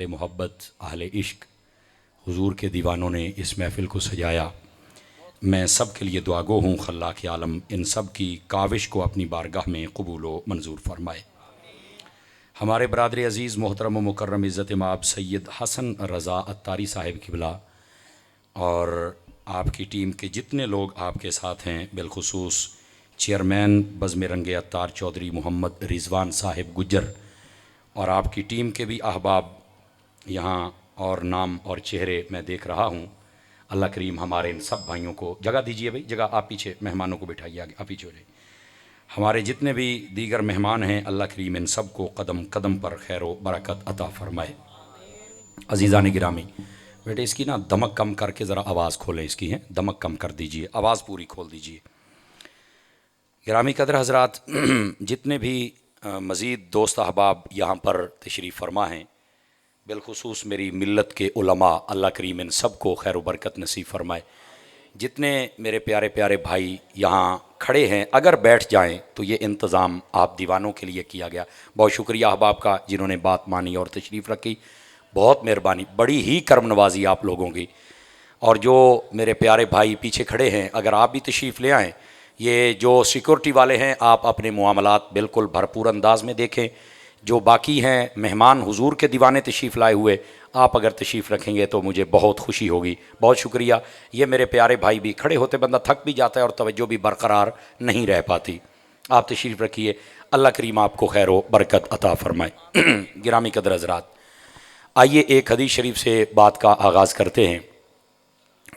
मोहब्बत अहले इश्क हुजूर के दीवानों ने इस महफ़िल को सजाया। मैं सब के लिए दुआगो हूँ, खल्लाक़ आलम इन सब की काविश को अपनी बारगाह में कबूल व मंजूर फरमाए। हमारे बरादर अज़ीज़ मोहतरम व मुकर्रम इज़्ज़त माब सैयद हसन रज़ा अत्तारी साहिब किबला और आपकी टीम के जितने लोग आपके साथ हैं, बिलखुसूस चेयरमैन बज़्म रंगे अत्तार चौधरी मोहम्मद रिज़वान साहिब गुज्जर और आपकी टीम के भी अहबाब यहाँ और नाम और चेहरे मैं देख रहा हूँ। अल्लाह करीम हमारे इन सब भाइयों को जगह दीजिए। भाई जगह आप पीछे मेहमानों को बिठाइए, आगे आप पीछे हो जाइए। हमारे जितने भी दीगर मेहमान हैं, अल्लाह करीम इन सब को कदम कदम पर खैर व बरकत अता फ़रमाए। अज़ीज़ान गिरामी, बेटे इसकी ना दमक कम करके ज़रा आवाज़ खोलें, इसकी है दमक कम कर दीजिए, आवाज़ पूरी खोल दीजिए। गिरामी कदर हज़रात, जितने भी मज़ीद दोस्त अहबाब यहाँ पर तशरीफ़ फरमा हैं, बिलखुसूस मेरी मिल्लत के उलमा, अल्लाह करीम इन सब को खैर व बरकत नसीब फरमाए। जितने मेरे प्यारे प्यारे भाई यहाँ खड़े हैं, अगर बैठ जाएं तो ये इंतज़ाम आप दीवानों के लिए किया गया। बहुत शुक्रिया अहबाब का जिन्होंने बात मानी और तशरीफ़ रखी, बहुत मेहरबानी, बड़ी ही कर्म नवाजी आप लोगों की। और जो मेरे प्यारे भाई पीछे खड़े हैं, अगर आप भी तशरीफ़ ले आएँ, ये जो सिक्योरिटी वाले हैं आप अपने मुआमलात बिल्कुल भरपूर अंदाज में देखें। जो बाकी हैं मेहमान हुजूर के दीवाने तशरीफ़ लाए हुए, आप अगर तशरीफ़ रखेंगे तो मुझे बहुत खुशी होगी। बहुत शुक्रिया। ये मेरे प्यारे भाई भी, खड़े होते बंदा थक भी जाता है और तवज्जो भी बरकरार नहीं रह पाती। आप तशरीफ़ रखिए, अल्लाह करीम आपको खैर व बरकत अता फ़रमाए। गिरामी कदर हज़रात, आइए एक हदीस शरीफ से बात का आगाज़ करते हैं।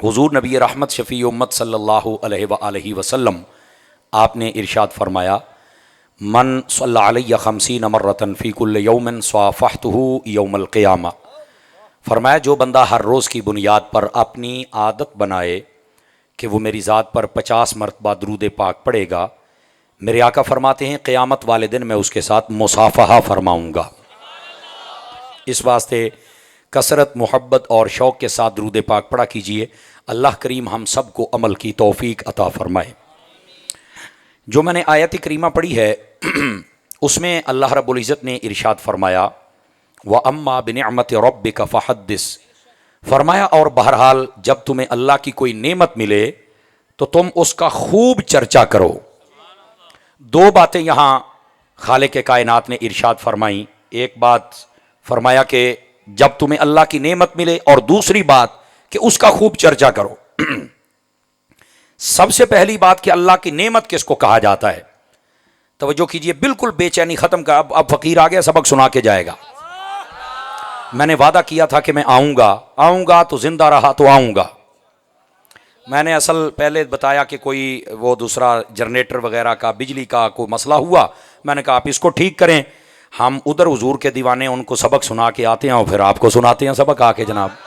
हुजूर नबी रहमत शफ़ी उम्मत सल्लल्लाहु अलैहि वसल्लम आपने इरशाद फरमाया, मन सल्ला अलैहि खमसीन मर्रतन फ़ी कुल्लि यौमिन स्वाफ़हतुहु यौमल क़ियामा। फरमाया जो बंदा हर रोज़ की बुनियाद पर अपनी आदत बनाए कि वो मेरी ज़ात पर 50 मरतबा दरूद पाक पढ़ेगा, मेरे आका फरमाते हैं क़यामत वाले दिन मैं उसके साथ मुसाफ़हा फरमाऊँगा। इस वास्ते कसरत मोहब्बत और शौक़ के साथ दरूद पाक पढ़ा कीजिए। अल्लाह करीम हम सब को अमल की तौफ़ीक अता फ़रमाए। जो मैंने आयत करीमा पढ़ी है उसमें अल्लाह रब्बुल इज़्ज़त ने इरशाद फरमाया, व अम्मा बिनिअमति रब्बिका फ़हद्दिस। फरमाया और बहरहाल जब तुम्हें अल्लाह की कोई नेमत मिले तो तुम उसका खूब चर्चा करो। दो बातें यहाँ खालिक़ कायनात ने इरशाद फरमाई। एक बात फरमाया कि जब तुम्हें अल्लाह की नेमत मिले, और दूसरी बात कि उसका खूब चर्चा करो। सबसे पहली बात कि अल्लाह की नेमत किसको कहा जाता है, तवज्जो कीजिए, बिल्कुल बेचैनी खत्म कर। अब फकीर आ गया, सबक सुना के जाएगा। मैंने वादा किया था कि मैं आऊंगा तो जिंदा रहा तो आऊंगा। मैंने असल पहले बताया कि कोई वो दूसरा जनरेटर वगैरह का, बिजली का कोई मसला हुआ, मैंने कहा आप इसको ठीक करें, हम उधर हुजूर के दीवाने उनको सबक सुना के आते हैं और फिर आपको सुनाते हैं सबक आके। जनाब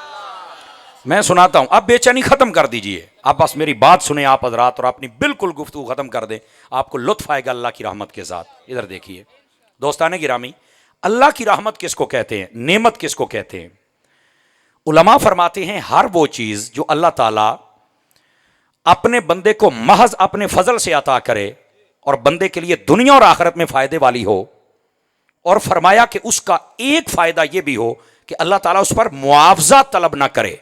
मैं सुनाता हूं, अब बेचैनी खत्म कर दीजिए, आप बस मेरी बात सुने आप हजरात, और अपनी बिल्कुल गुफ्तगू खत्म कर दें, आपको लुत्फ आएगा अल्लाह की रहमत के साथ। इधर देखिए दोस्ताने गिरामी, अल्लाह की रहमत किसको कहते हैं, नेमत किसको कहते हैं? उलमा फरमाते हैं हर वो चीज जो अल्लाह ताला अपने बंदे को महज अपने फजल से अता करे और बंदे के लिए दुनिया और आखिरत में फायदे वाली हो, और फरमाया कि उसका एक फायदा यह भी हो कि अल्लाह ताला उस पर मुआवजा तलब ना करे,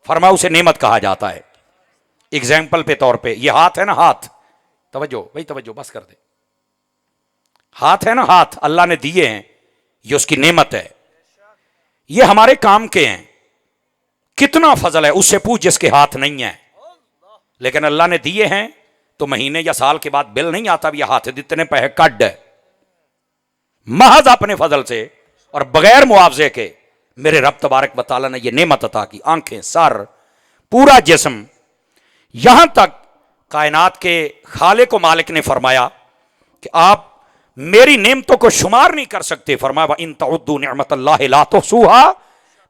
फरमाया उसे नेमत कहा जाता है। एग्जाम्पल पे तौर पे ये हाथ है ना, हाथ, तवज्जो भाई तवज्जो, बस कर दे, हाथ है ना, हाथ अल्लाह ने दिए हैं, ये उसकी नेमत है, ये हमारे काम के हैं। कितना फजल है उससे पूछ जिसके हाथ नहीं है, लेकिन अल्लाह ने दिए हैं तो महीने या साल के बाद बिल नहीं आता, ये हाथ इतने पैसे कट है, महज अपने फजल से और बगैर मुआवजे के मेरे रब तबारक व तआला ने यह नेमत अता की। आंखें, सर, पूरा जिस्म, यहां तक कायनात के खालिक व मालिक ने फरमाया कि आप मेरी नेमतों को शुमार नहीं कर सकते। फरमाया इन तउद्दू निअमतल्लाहि ला तुहसूहा,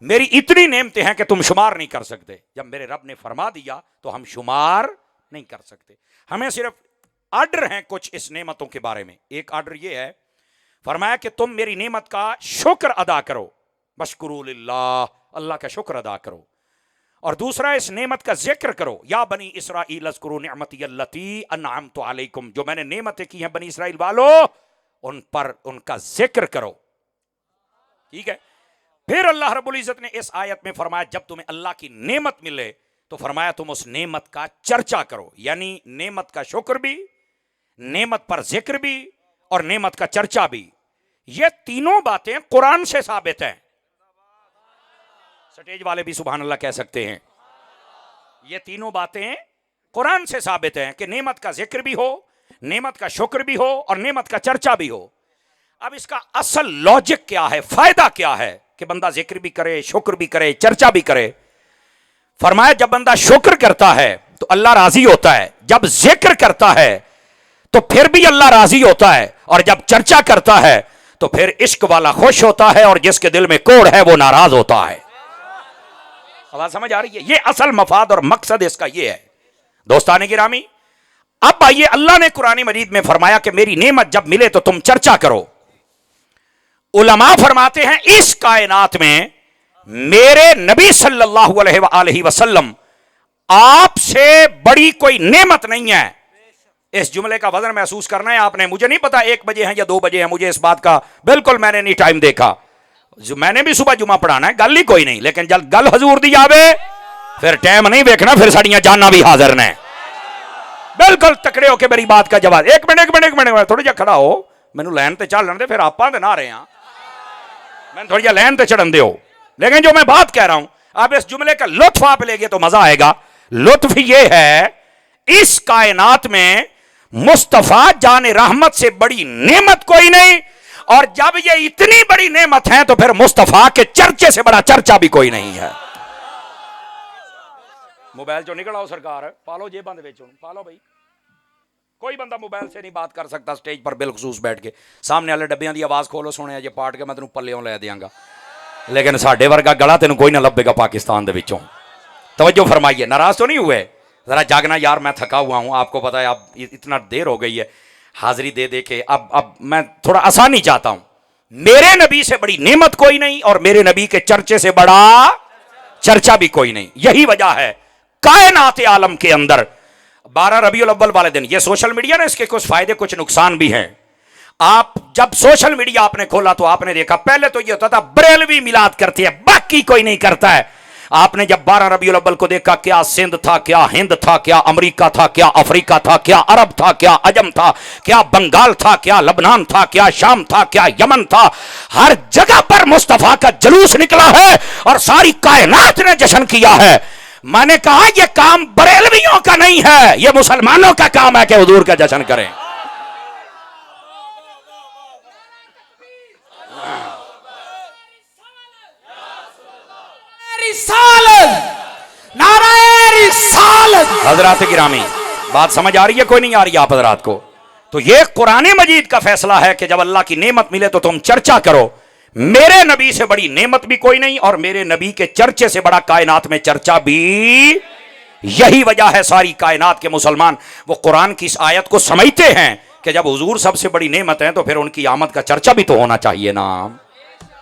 मेरी इतनी नेमतें हैं कि तुम शुमार नहीं कर सकते। जब मेरे रब ने फरमा दिया तो हम शुमार नहीं कर सकते। हमें सिर्फ आर्डर हैं कुछ इस नेमतों के बारे में। एक आर्डर यह है, फरमाया कि तुम मेरी नेमत का शुक्र अदा करो, बशकुरू लिल्लाह, अल्लाह का शुक्र अदा करो। और दूसरा, इस नेमत का जिक्र करो, या बनी इसराइल अज़कुरू निअमती अल्लती अनअमतु अलैकुम, जो मैंने नेमतें की हैं बनी इसराइल वालों उन पर उनका जिक्र करो। ठीक है, फिर अल्लाह रब्बुल इज्जत ने इस आयत में फरमाया जब तुम्हें अल्लाह की नेमत मिले तो फरमाया तुम उस नेमत का चर्चा करो, यानी नेमत का शुक्र भी, नेमत पर जिक्र भी और नेमत का चर्चा भी। ये तीनों बातें कुरान से साबित हैं। स्टेज वाले भी सुभान अल्लाह कह सकते हैं। ये तीनों बातें कुरान से साबित हैं कि नेमत का जिक्र भी हो, नेमत का शुक्र भी हो और नेमत का चर्चा भी हो। अब इसका असल लॉजिक क्या है, फायदा क्या है कि बंदा जिक्र भी करे, शुक्र भी करे, चर्चा भी करे। फरमाया जब बंदा शुक्र करता है तो अल्लाह राजी होता है, जब जिक्र करता है तो फिर भी अल्लाह राजी होता है, और जब चर्चा करता है तो फिर इश्क वाला खुश होता है और जिसके दिल में कोड़ है वो नाराज होता है। आवाज समझ आ रही है? ये असल मफाद और मकसद इसका ये है। दोस्तान गिरामी, अब आइए, अल्लाह ने कुरान मजीद में फरमाया कि मेरी नेमत जब मिले तो तुम चर्चा करो। उलमा फरमाते हैं इस कायनात में मेरे नबी सल्लल्लाहु अलैहि वसल्लम आपसे बड़ी कोई नेमत नहीं है। इस जुमले का वजन महसूस करना है आपने। मुझे नहीं पता 1 बजे हैं या 2 बजे हैं, मुझे इस बात का बिल्कुल मैंने नहीं टाइम देखा। मैंने भी सुबह जुमा पढ़ाना है, गल ही कोई नहीं, लेकिन जब गल हजूर दी आवे फिर टाइम नहीं देखना, फिर साड़ियां जाना भी हाजिर ने। बिल्कुल तकड़े होके मेरी बात का जवाब। एक मिनट थोड़ा जा खड़ा हो, मैनू लैन ते चल दे, फिर आप ना रहे हैं, मैंने थोड़ी जा लैन ते चढ़न दो। लेकिन जो मैं बात कह रहा हूं, आप इस जुमले का लुत्फ आप लेंगे तो मजा आएगा। लुत्फ ये है, इस कायनात में मुस्तफा जाने रहमत से बड़ी नेमत कोई नहीं, और जब ये इतनी बड़ी नेमत है तो फिर मुस्तफा के चर्चे से बड़ा चर्चा भी कोई नहीं है। मोबाइल चो निकल आओ सरकार, पालो जे बंद बेचो, पालो भाई। कोई बंदा मोबाइल से नहीं बात कर सकता स्टेज पर बिलखसूस बैठ के। सामने वाले डब्बियां की आवाज खोलो, सुने जे पाट के मैं तेन पल्लियों लै देंगा, लेकिन साडे वर्गा गला तेन कोई ना लभेगा पाकिस्तान दे विचों। तवज्जो फरमाइए, नाराज तो नहीं हुए? जरा जागना यार, मैं थका हुआ हूं, आपको पता है अब इतना देर हो गई है हाजिरी दे दे के। अब मैं थोड़ा आसानी चाहता हूं। मेरे नबी से बड़ी नेमत कोई नहीं और मेरे नबी के चर्चे से बड़ा चर्चा भी कोई नहीं। यही वजह है कायनात आलम के अंदर 12 रबीउल अव्वल वाले दिन, ये सोशल मीडिया ना, इसके कुछ फायदे कुछ नुकसान भी हैं। आप जब सोशल मीडिया आपने खोला तो आपने देखा पहले तो ये होता था बरेलवी मिलाद करते हैं, बाकी कोई नहीं करता है। आपने जब 12 रबीउल अव्वल को देखा, क्या सिंध था, क्या हिंद था, क्या अमेरिका था, क्या अफ्रीका था, क्या अरब था, क्या अजम था, क्या बंगाल था, क्या लबनान था, क्या शाम था, क्या यमन था, हर जगह पर मुस्तफा का जुलूस निकला है और सारी कायनात ने जश्न किया है। मैंने कहा यह काम बरेलवियों का नहीं है, यह मुसलमानों का काम है कि हुजूर का जश्न करें। हजरात गिरामी, बात समझ आ रही है कोई नहीं आ रही आप हजरात को? तो ये कुरान मजीद का फैसला है कि जब अल्लाह की नेमत मिले तो तुम चर्चा करो। मेरे नबी से बड़ी नेमत भी कोई नहीं और मेरे नबी के चर्चे से बड़ा कायनात में चर्चा भी। यही वजह है सारी कायनात के मुसलमान वो कुरान की इस आयत को समझते हैं कि जब हुजूर सबसे बड़ी नेमत है तो फिर उनकी आमद का चर्चा भी तो होना चाहिए ना।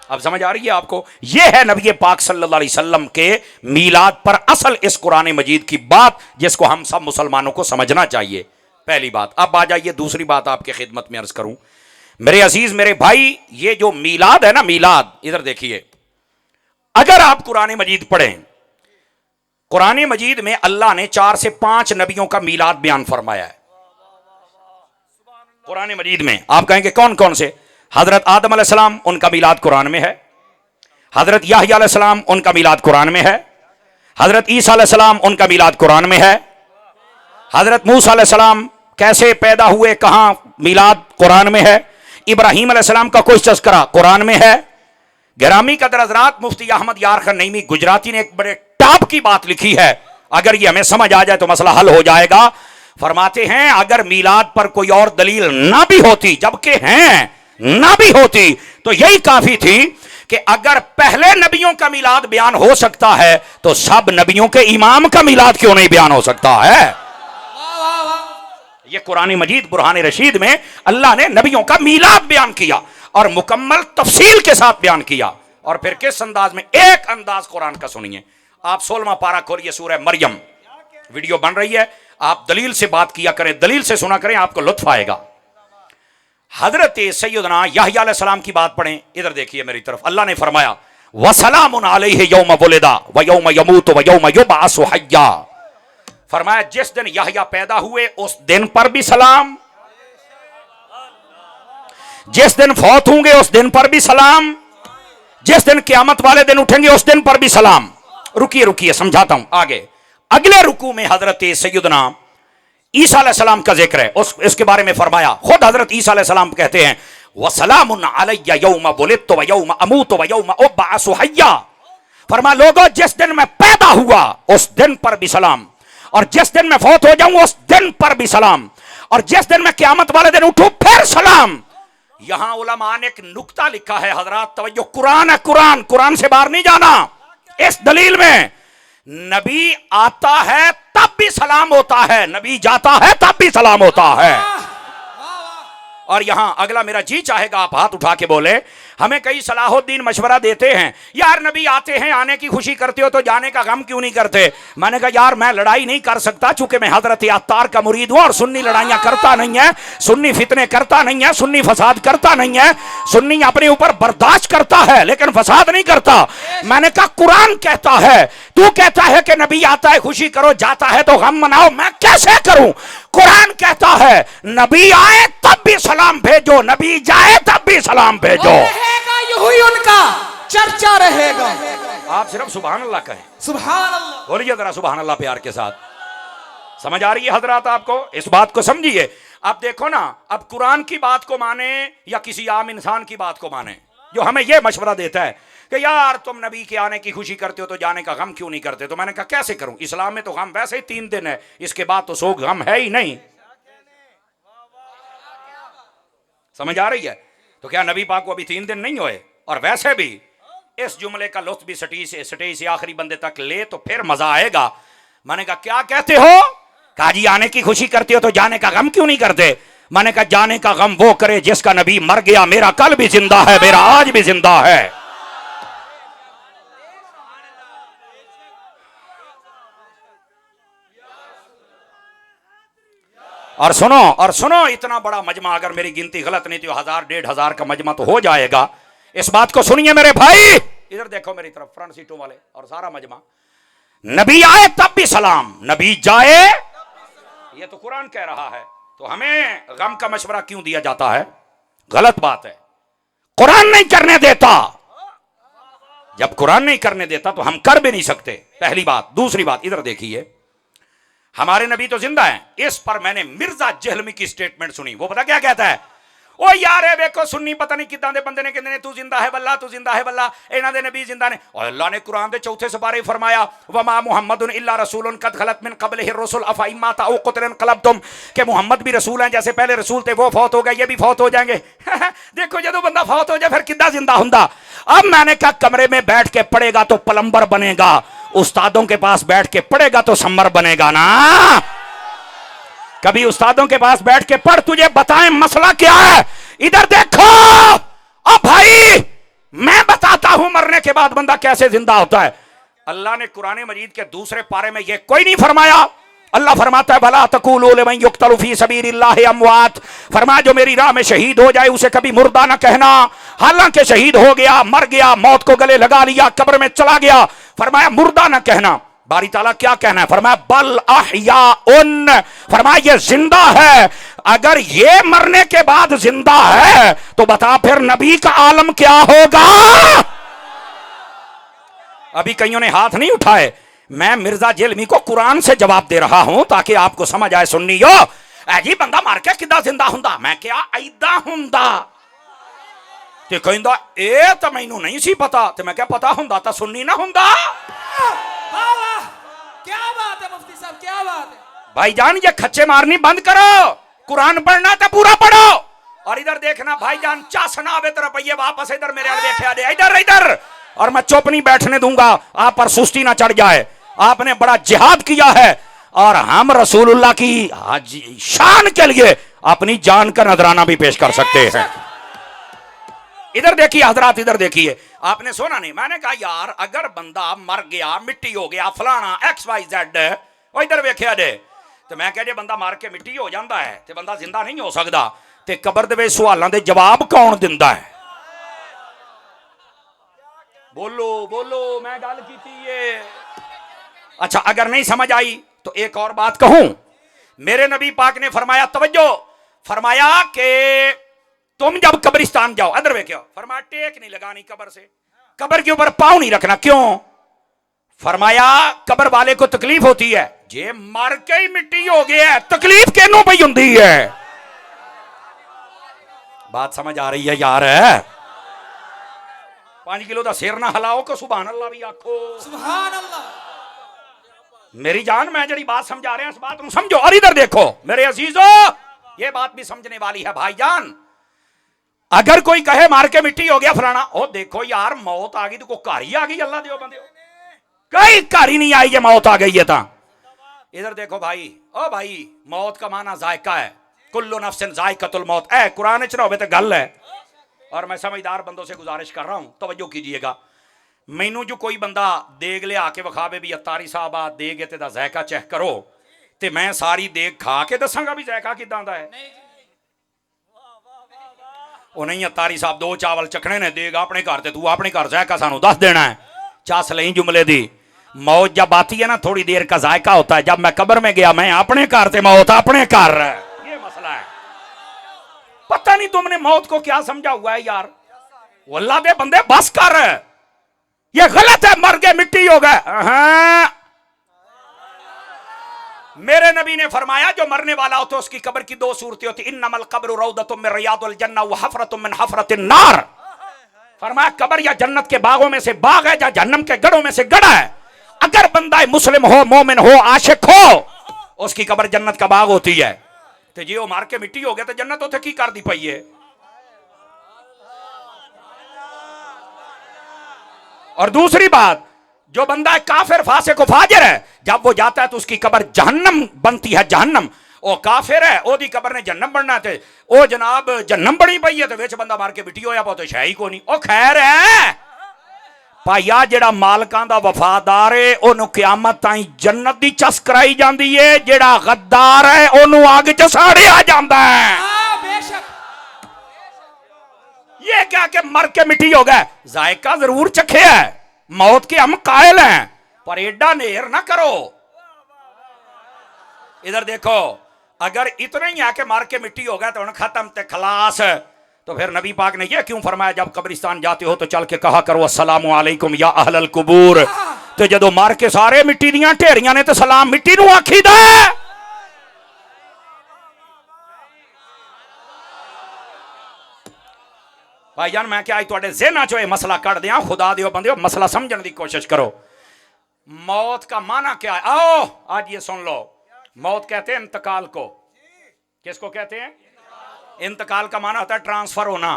अब समझ आ रही है आपको? यह है नबी पाक सल्लल्लाहु अलैहि वसल्लम के मीलाद पर असल इस कुरान मजीद की बात, जिसको हम सब मुसलमानों को समझना चाहिए। पहली बात। अब आ जाइए दूसरी बात आपके खिदमत में अर्ज करूं। मेरे अजीज मेरे भाई, ये जो मीलाद है ना, मीलाद, इधर देखिए, अगर आप कुरान मजीद पढ़ें, कुरान मजीद में अल्लाह ने 4 से 5 नबियों का मीलाद बयान फरमाया है। कुरान मजीद में आप कहेंगे कौन कौन से? हजरत आदम अलैहिस्सलाम, उनका मीलाद कुरान में है। हजरत याहया अलैहिस्सलाम, उनका मीलाद कुरान में है। हजरत ईसा अलैहिस्सलाम, उनका मीलाद कुरान में है। हजरत मूसा अलैहिस्सलाम कैसे पैदा हुए, कहां, मीलाद कुरान में है। इब्राहीम अलैहिस्सलाम का कोई तज़किरा कुरान में है। गिरामी कदर हज़रात, मुफ्ती अहमद यार खान नईमी गुजराती ने एक बड़े टॉप की बात लिखी है, अगर ये हमें समझ आ जाए तो मसला हल हो जाएगा। फरमाते हैं अगर मीलाद पर कोई और दलील ना भी होती, जबकि हैं ना भी होती, तो यही काफी थी कि अगर पहले नबियों का मीलाद बयान हो सकता है तो सब नबियों के इमाम का मीलाद क्यों नहीं बयान हो सकता है? यह कुरान मजीद बुरहान रशीद में अल्लाह ने नबियों का मीलाद बयान किया और मुकम्मल तफसील के साथ बयान किया। और फिर किस अंदाज में? एक अंदाज कुरान का सुनिए आप। 16वां पारा खोलिए, सूरह मरियम, वीडियो बन रही है, आप दलील से बात किया करें, दलील से सुना करें, आपको लुत्फ आएगा। हजरत सैयदना याहया अलैहिस्सलाम की बात पढ़ें, इधर देखिए मेरी तरफ। अल्लाह ने फरमाया वसलामुन अलैहि यौम वुलिदा व यौम यमूत व यौम युबअसु हय्या। फरमाया जिस दिन यहया पैदा हुए उस दिन पर भी सलाम, जिस दिन फौत होंगे उस दिन पर भी सलाम, जिस दिन क़यामत वाले दिन उठेंगे उस दिन पर भी सलाम। रुकिए रुकिए समझाता हूं आगे। अगले रुकू में हजरत सैयदना ईसा अलैहिस्सलाम का जिक्र है। उसके बारे में फरमाया, खुद हजरत ईसा अलैहिस्सलाम कहते हैं वसलामुन अलैया यौम वुलिदतु व यौम अमूतु व यौम उबअसु हय्या। फरमा लोगों जिस दिन मैं पैदा हुआ उस दिन पर भी सलाम, और जिस दिन मैं फौत हो जाऊं उस दिन पर भी सलाम, और जिस दिन मैं क़यामत वाले दिन उठूं फिर सलाम। यहां उलमा ने एक नुक्ता लिखा है हजरात, तवज्जो, कुरान है, कुरान, कुरान से बाहर नहीं जाना। इस दलील में नबी आता है तब भी सलाम होता है, नबी जाता है तब भी सलाम होता है। और यहां अगला मेरा जी चाहेगा आप हाथ उठा के बोले, हमें कई सलाहुद्दीन मशवरा देते हैं, यार नबी आते हैं, आने की खुशी करते हो तो जाने का गम क्यों नहीं करते। मैंने कहा यार मैं लड़ाई नहीं कर सकता, चूंकि मैं हजरत अत्तार का मुरीद हूं, और सुन्नी लड़ाइयां करता नहीं है, सुन्नी फितने करता नहीं है, सुन्नी फसाद करता नहीं है। सुन्नी अपने ऊपर बर्दाश्त करता है लेकिन फसाद नहीं करता। मैंने कहा कुरान कहता है, तू कहता है कि नबी आता है खुशी करो, जाता है तो गम मनाओ, मैं कैसे करूं। कुरान कहता है नबी आए तब भी सलाम भेजो, नबी जाए तब भी सलाम भेजो। यही उनका चर्चा रहेगा। आप सिर्फ सुभान अल्लाह कहें, सुभान अल्लाह बोलिए जरा सुभान अल्लाह प्यार के साथ। समझ आ रही है हजरात आपको? इस बात को समझिए। अब देखो ना, अब कुरान की बात को माने या किसी आम इंसान की बात को माने जो हमें यह मशवरा देता है कि यार तुम नबी के आने की खुशी करते हो तो जाने का गम क्यों नहीं करते। तो मैंने कहा कैसे करूं, इस्लाम में तो गम वैसे ही 3 दिन है, इसके बाद तो सो गम है ही नहीं। समझ आ रही है? तो क्या नबी पाक को अभी 3 दिन नहीं हुए? और वैसे भी इस जुमले का लुत्फ भी स्टेज से आखिरी बंदे तक ले तो फिर मजा आएगा। मैंने कहा क्या कहते हो? कहा जी आने की खुशी करते हो तो जाने का गम क्यों नहीं करते। मैंने कहा जाने का गम वो करे जिसका नबी मर गया, मेरा कल भी जिंदा है, मेरा आज भी जिंदा है। और सुनो इतना बड़ा मजमा, अगर मेरी गिनती गलत नहीं तो 1000-1500 का मजमा तो हो जाएगा। इस बात को सुनिए मेरे भाई, इधर देखो मेरी तरफ, फ्रंट सीटों वाले और सारा मजमा। नबी आए तब भी सलाम, नबी जाए, ये तो कुरान कह रहा है। तो हमें गम का मशवरा क्यों दिया जाता है? गलत बात है, कुरान नहीं करने देता। जब कुरान नहीं करने देता तो हम कर भी नहीं सकते, पहली बात। दूसरी बात इधर देखिए, हमारे नबी तो जिंदा है। इस पर मैंने मिर्जा जहलमी की स्टेटमेंट सुनी। वो पता क्या कहता है? ओ यार देखो सुन्नी पता नहीं किदां दे बंदे ने कहंदे ने तू जिंदा है बल्ला, तू जिंदा है बल्ला, इन्हां दे नबी जिंदा ने। और अल्लाह ने कुरान दे 4 सिपारे फरमाया वमा मुहम्मदुन इल्ला रसूलुन कद खलत मिन क़ब्लिहि रुsul अफा इम्मा ताउ क़ुतिलन क़लबतुम, के मोहम्मद भी रसूल हैं, जैसे पहले रसूल थे वो फौत हो गए, ये भी फौत हो जाएंगे। देखो जब बंदा फौत हो जाए फिर किदा जिंदा हुंदा। अब मैंने कहा कमरे में बैठ के पढ़ेगा तो प्लम्बर बनेगा, उस्तादों के पास बैठ के पढ़ेगा तो सम्मर बनेगा ना। कभी उस्तादों के पास बैठ के पढ़, तुझे बताएं मसला क्या है। इधर देखो, अब भाई मैं बताता हूं मरने के बाद बंदा कैसे जिंदा होता है। अल्लाह ने कुरान मजीद के दूसरे पारे में यह कोई नहीं फरमाया। अल्लाह फरमाता है भला तक़ूलू लिमन युक़्तलु फ़ी सबीलिल्लाहि अमवात, फरमाया जो मेरी राह में शहीद हो जाए उसे कभी मुर्दा ना कहना। हालांकि शहीद हो गया, मर गया, मौत को गले लगा लिया, कब्र में चला गया, फरमाया मुर्दा ना कहना। बारी ताला क्या कहना है? फरमाया बल अहयाउन, फरमाया ये जिंदा है। अगर ये मरने के बाद जिंदा है तो बता फिर नबी का आलम क्या होगा। अभी कईयों ने हाथ नहीं उठाए। मैं मिर्जा जेलमी को कुरान से जवाब दे रहा हूं ताकि आपको समझ आए। सुन्नियो जी बंदा मार के किदा जिंदा हुंदा, मैं क्या ऐदा हुंदा ते कहंदा ए तो मैनू नहीं सी पता, ते मैं क्या पता हुंदा तो सुन्नी ना हुंदा। क्या बात है मुफ्ती साहब, क्या बात है। भाईजान ये खच्चे मारनी बंद करो, कुरान पढ़ना तो पूरा पढ़ो। और इधर देखना भाईजान, चासना आवे तो रुपये वापस इधर मेरे आल देखा दे, इधर इधर। और मैं चुप नहीं बैठने दूंगा, आप पर सुस्ती ना चढ़ जाए। आपने बड़ा जिहाद किया है और हम रसूलुल्लाह की शान के लिए अपनी जान का नजराना भी पेश कर सकते हैं। इधर देखिए हजरात, इधर देखिए। आपने सुना नहीं, मैंने कहा यार अगर बंदा मर गया, मिट्टी हो गया, फलाना XYZ, वो इधर वेख्या दे, तो मैं कह जे बंदा मर के मिट्टी हो जाता है तो बंदा जिंदा नहीं हो सकता, तो कबर दे सवालों के जवाब कौन दिंदा है? बोलो बोलो, मैं गल की है। अच्छा, अगर नहीं समझ आई तो एक और बात कहूं। मेरे नबी पाक ने फरमाया, तवज्जो, फरमाया कि तुम जब कब्रिस्तान जाओ, अदर वे क्या फरमाया, टेक नहीं लगानी कब्र से, कब्र के ऊपर पांव नहीं रखना। क्यों? फरमाया कब्र वाले को तकलीफ होती है, जे मर के ही मिट्टी हो गया है, तकलीफ केनों पई हुंदी है। बात समझ आ रही है यार? 5 किलो का सिर ना हिलाओ को सुभान अल्लाह भी आखो। सुभान अल्लाह। मेरी जान, मैं जड़ी बात समझा रहे हैं इस बात को समझो। और इधर देखो मेरे अजीजों, ये बात भी समझने वाली है भाईजान। अगर कोई कहे मार के मिट्टी हो गया फलाना, ओ देखो यार मौत आ गई तो को घर ही आ गई। अल्लाह दियो बंदे, कई घर ही नहीं आई, ये मौत आ गई है। ता इधर देखो भाई, ओ भाई, मौत का माना जायका है। कुल्लु नफ्सिन जायकातुल मौत, ए कुरान च ना होवे ते गल है। और मैं समझदार बंदों से गुजारिश कर रहा हूं, तवज्जो कीजिएगा। मैनू जो कोई बंदा देग लिया के विखावे भी अतारी साहब आ देग ते दा जायका चेक करो, ते मैं सारी देग खा के दसांगा भी जायका किदां दा है। ओ नहीं अतारी साहब, 2 चावल चखने ने, देग अपने घर ते तू अपने घर जायका सानू दस देना है। चस लई जुमले दी। मौत जब आती है ना, थोड़ी देर का जायका होता है। जब मैं कब्र में गया, मैं अपने घर ते मौत अपने घर, ये मसला है। पता नहीं तुमने मौत को क्या समझा हुआ है यार। अल्लाह दे बंदे बस कर, ये गलत है, मर गए मिट्टी हो गए। मेरे नबी ने फरमाया जो मरने वाला होता है उसकी कब्र की 2 सूरतें होती, इन्नमल कब्रु रौदतुम मिन रियादिल जन्नह व हफरतुम मिन हफरतिन नार। फरमाया कब्र या जन्नत के बागों में से बाग है, या जहन्नम के गढ़ों में से गढ़ है। अगर बंदा मुस्लिम हो, मोमिन हो, आशिक हो, उसकी कब्र जन्नत का बाग होती है। तो जी वो मार के मिट्टी हो गया तो जन्नत उसे की कर दी पई है। और दूसरी बात, जो बंदा काफिर फासिक फाजिर है, जब वो जाता है तो उसकी कब्र जहन्नम बनती है। जहन्नम, ओ काफिर है, ओदी कब्र ने जहन्नम बनना थे, ओ जनाब जहन्नम बनी पई है, तो विच बंदा मार के मिट्टी होया पा तो शाही को नहीं। ओ खैर है भाईया, जेड़ा मालकां दा वफादार है ओनू क़यामत ताईं जन्नत दी चस कराई जांदी है, जेड़ा गद्दार है ओनू आग च साड़िया जांदा है। बेशक। ये क्या कि मर के मिट्टी हो गए, जायका जरूर चखे है, मौत के हम कायल हैं, पर एडा नेर ना करो। इधर देखो, अगर इतना ही आके मार के मिट्टी हो गया तो खत्म ते खलास, तो फिर नबी पाक ने यह क्यों फरमाया जब कब्रिस्तान जाते हो तो चल के कहा करो अस्सलामु अलैकुम या अहलल कुबूर। तो जदों मार के सारे मिट्टी दियां ढेरियां ने तो सलाम मिट्टी नूं आखीदा है। भाईजान, मैं क्या तुहाडे ज़हनां चों यह मसला कढ़ दियां, खुदा दियो बंदियो मसला समझण दी कोशिश करो। मौत का माना क्या है? आओ आज ये सुन लो। मौत कहते हैं इंतकाल को। किसको कहते हैं? इंतकाल का माना होता है ट्रांसफर होना।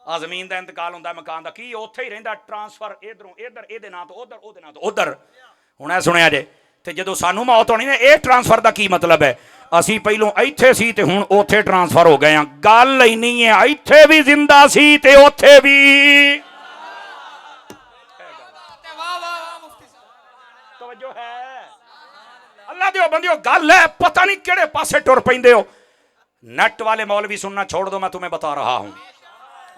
जमीन का इंतकाल होता है, मकान का की उत्थे ही रहिंदा, ट्रांसफर इधरों इधर, इहदे नां तो उधर, उहदे नां तो उधर। हुण ऐ सुनिया जे, ते जदों सानू मौत होनी ने, ये ट्रांसफर का की मतलब है? असी पहलों इत्थे सी ते हुण उत्थे ट्रांसफर हो गए हैं। गल ही नहीं है, इत्थे भी जिंदा सी ते उत्थे भी। तवज्जो है अल्लाह दियो बंदियो, गल है पता नहीं केड़े पासे टुर पैंदे हो। नेट वाले मौलवी सुनना छोड़ दो, मैं तुम्हें बता रहा हूं।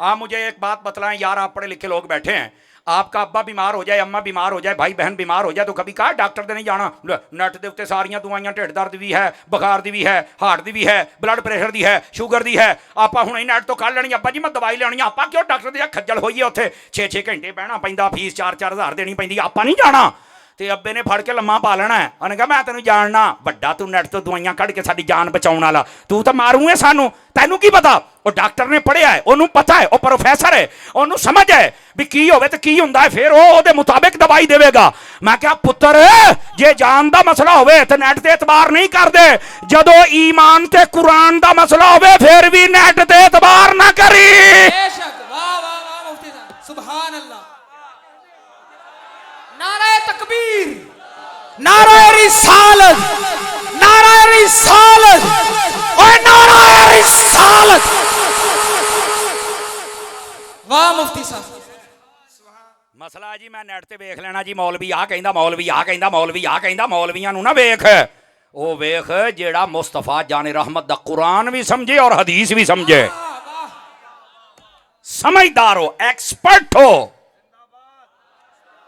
आप मुझे एक बात बतलाएं यार, आप पढ़े लिखे लोग बैठे हैं, आपका अब्बा बीमार हो जाए, अम्मा बीमार हो जाए, भाई बहन बीमार हो जाए, तो कभी कहा डॉक्टर दे नहीं जाना? नेट दे उत्ते सारियां दवाइयां, ढिड दर्द भी है, बुखार दी भी है, हार्ट दी भी है, ब्लड प्रेशर दी है, शुगर दी है। आप हुण ही नेट तो कढ़ लेनी, अब्बा जी मैं दवाई लेनी, आप क्यों डॉक्टर दे खज्जल होइए? उत्थे 6-6 घंटे बहना पैंदा, फीस 4-4 हज़ार देनी पैंदी, आप नहीं जाना। ते अब्बे ने फड़ के लम्मा पा लेना है, उन्हें कहा मैं तेन जानना बड़ा, तू नेट तो दवाइयां कढ़ के साडी जान बचाउण वाला, तू तो मारू है सानू, तैनू की पता? वो डॉक्टर ने पढ़िया है, ओनू पता है, वो प्रोफैसर है, ओनू समझ है भी की होवे ते की हुंदा है, फिर वो ओदे मुताबिक दवाई देवेगा। मैं क्या पुत्र जे जान दा मसला होवे ते नेट ते एतबार नहीं करदे, जदों ईमान ते कुरान दा मसला होवे फिर भी नेट ते एतबार ना करी। बेशक। वाह वाह वाह मुफ्ती साहब, सुभान अल्लाह। नारे तकबीर, नारे रिसालत, नारे रिसालत, और नारे रिसालत। वाह मुफ्ती साहब। मसला जी मैं नेट ते वेख लेना जी, मौलवी आ कहंदा, मौलवी आ कहंदा, मौलवी आ कहंदा, मौलवियां नूं ना वेख, ओ वेख जेड़ा मुस्तफा जाने रहमत दा कुरान भी समझे और हदीस भी समझे, समझदार हो, एक्सपर्ट हो।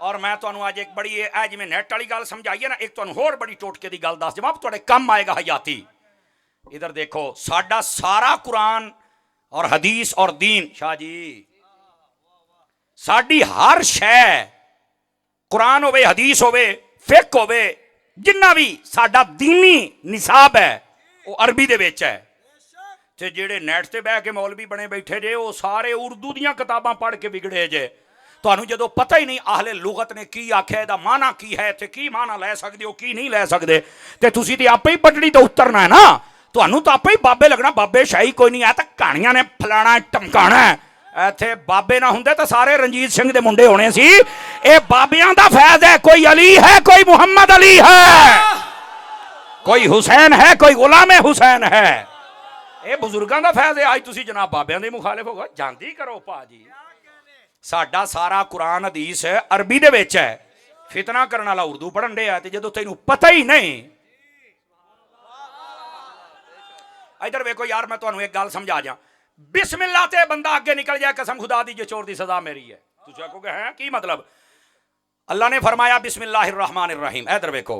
और मैं ਤੁਹਾਨੂੰ ਅੱਜ ਇੱਕ ਬੜੀ ਇਹ ਜਿਵੇਂ ਨੈਟ ਵਾਲੀ ਗੱਲ ਸਮਝਾਈਏ ਨਾ, ਇੱਕ ਤੁਹਾਨੂੰ ਹੋਰ ਬੜੀ ਟੋਟਕੇ ਦੀ ਗੱਲ ਦੱਸ ਦੇਵਾਂ, ਤੁਹਾਡੇ ਕੰਮ ਆਏਗਾ ਹਯਾਤੀ। इधर देखो, साडा सारा कुरान और हदीस और दीन, शाह जी साडी हर शै, कुरान होवे, हदीस होवे, फिक होवे, जिन्ना भी साडा दीनी निसाब है वो अरबी दे विच है। ते जेड़े नैट ते बह के मौलवी बने बैठे जे वो सारे उर्दू दियां किताबां पढ़ के बिगड़े जे। ਤੁਹਾਨੂੰ ਜਦੋਂ ਪਤਾ ਹੀ ਨਹੀਂ ਆਹਲੇ ਲੁਗਤ ਨੇ ਕੀ ਆਖਿਆ, ਇਹਦਾ ਮਾਨਾ ਕੀ ਹੈ, ਤੇ ਕੀ ਮਾਨਾ ਲੈ ਸਕਦੇ ਹੋ, ਕੀ ਨਹੀਂ ਲੈ ਸਕਦੇ, ਤੇ ਤੁਸੀਂ ਤੇ ਆਪੇ ਹੀ ਪਟੜੀ ਤੋਂ ਉਤਰਨਾ ਹੈ ਨਾ। ਤੁਹਾਨੂੰ ਤਾਂ ਆਪੇ ਹੀ ਬਾਬੇ ਲੱਗਣਾ, ਬਾਬੇ ਸ਼ਾਹੀ ਕੋਈ ਨਹੀਂ ਹੈ, ਤਾਂ ਕਹਾਣੀਆਂ ਨੇ ਫਲਾਣਾ ਟਮਕਾਣਾ। ਇੱਥੇ ਬਾਬੇ ਨਾ ਹੁੰਦੇ ਤਾਂ ਸਾਰੇ ਰਣਜੀਤ ਸਿੰਘ ਦੇ ਮੁੰਡੇ ਹੋਣੇ ਸੀ। ਇਹ ਬਾਬਿਆਂ ਦਾ ਫੈਜ਼ ਹੈ, ਕੋਈ ਅਲੀ ਹੈ, ਕੋਈ ਮੁਹੰਮਦ ਅਲੀ ਹੈ, ਕੋਈ ਹੁਸੈਨ ਹੈ, ਕੋਈ ਗੁਲਾਮ ਹੁਸੈਨ ਹੈ। ਇਹ ਬਜ਼ੁਰਗਾਂ ਦਾ ਫੈਜ਼ ਹੈ। ਅੱਜ ਤੁਸੀਂ ਜਨਾਬ ਬਾਬਿਆਂ ਦੇ ਮੁਖਾਲਿਫ ਹੋ ਗਏ, ਜਾਂਦੀ ਕਰੋ ਭਾਜੀ। ਸਾਡਾ ਸਾਰਾ ਕੁਰਾਨ ਹਦੀਸ ਅਰਬੀ ਦੇ ਵਿੱਚ ਹੈ, ਫਿਤਨਾ ਕਰਨ ਵਾਲਾ ਉਰਦੂ ਪੜ੍ਹਨ ਡਿਆ, ਤੇ ਜਦੋਂ ਤੈਨੂੰ ਪਤਾ ਹੀ ਨਹੀਂ। इधर वेखो यार, मैं तुहानू एक गल समझा जा, बिस्मिल्ला ते बंदा अगे निकल जाए, कसम खुदा दी जो चोर दी सजा मेरी है। तुसीं आखोगे हैं की मतलब? अल्लाह ने फरमाया बिस्मिल्लाहिर्रहमानिर्रहीम। इधर वेखो,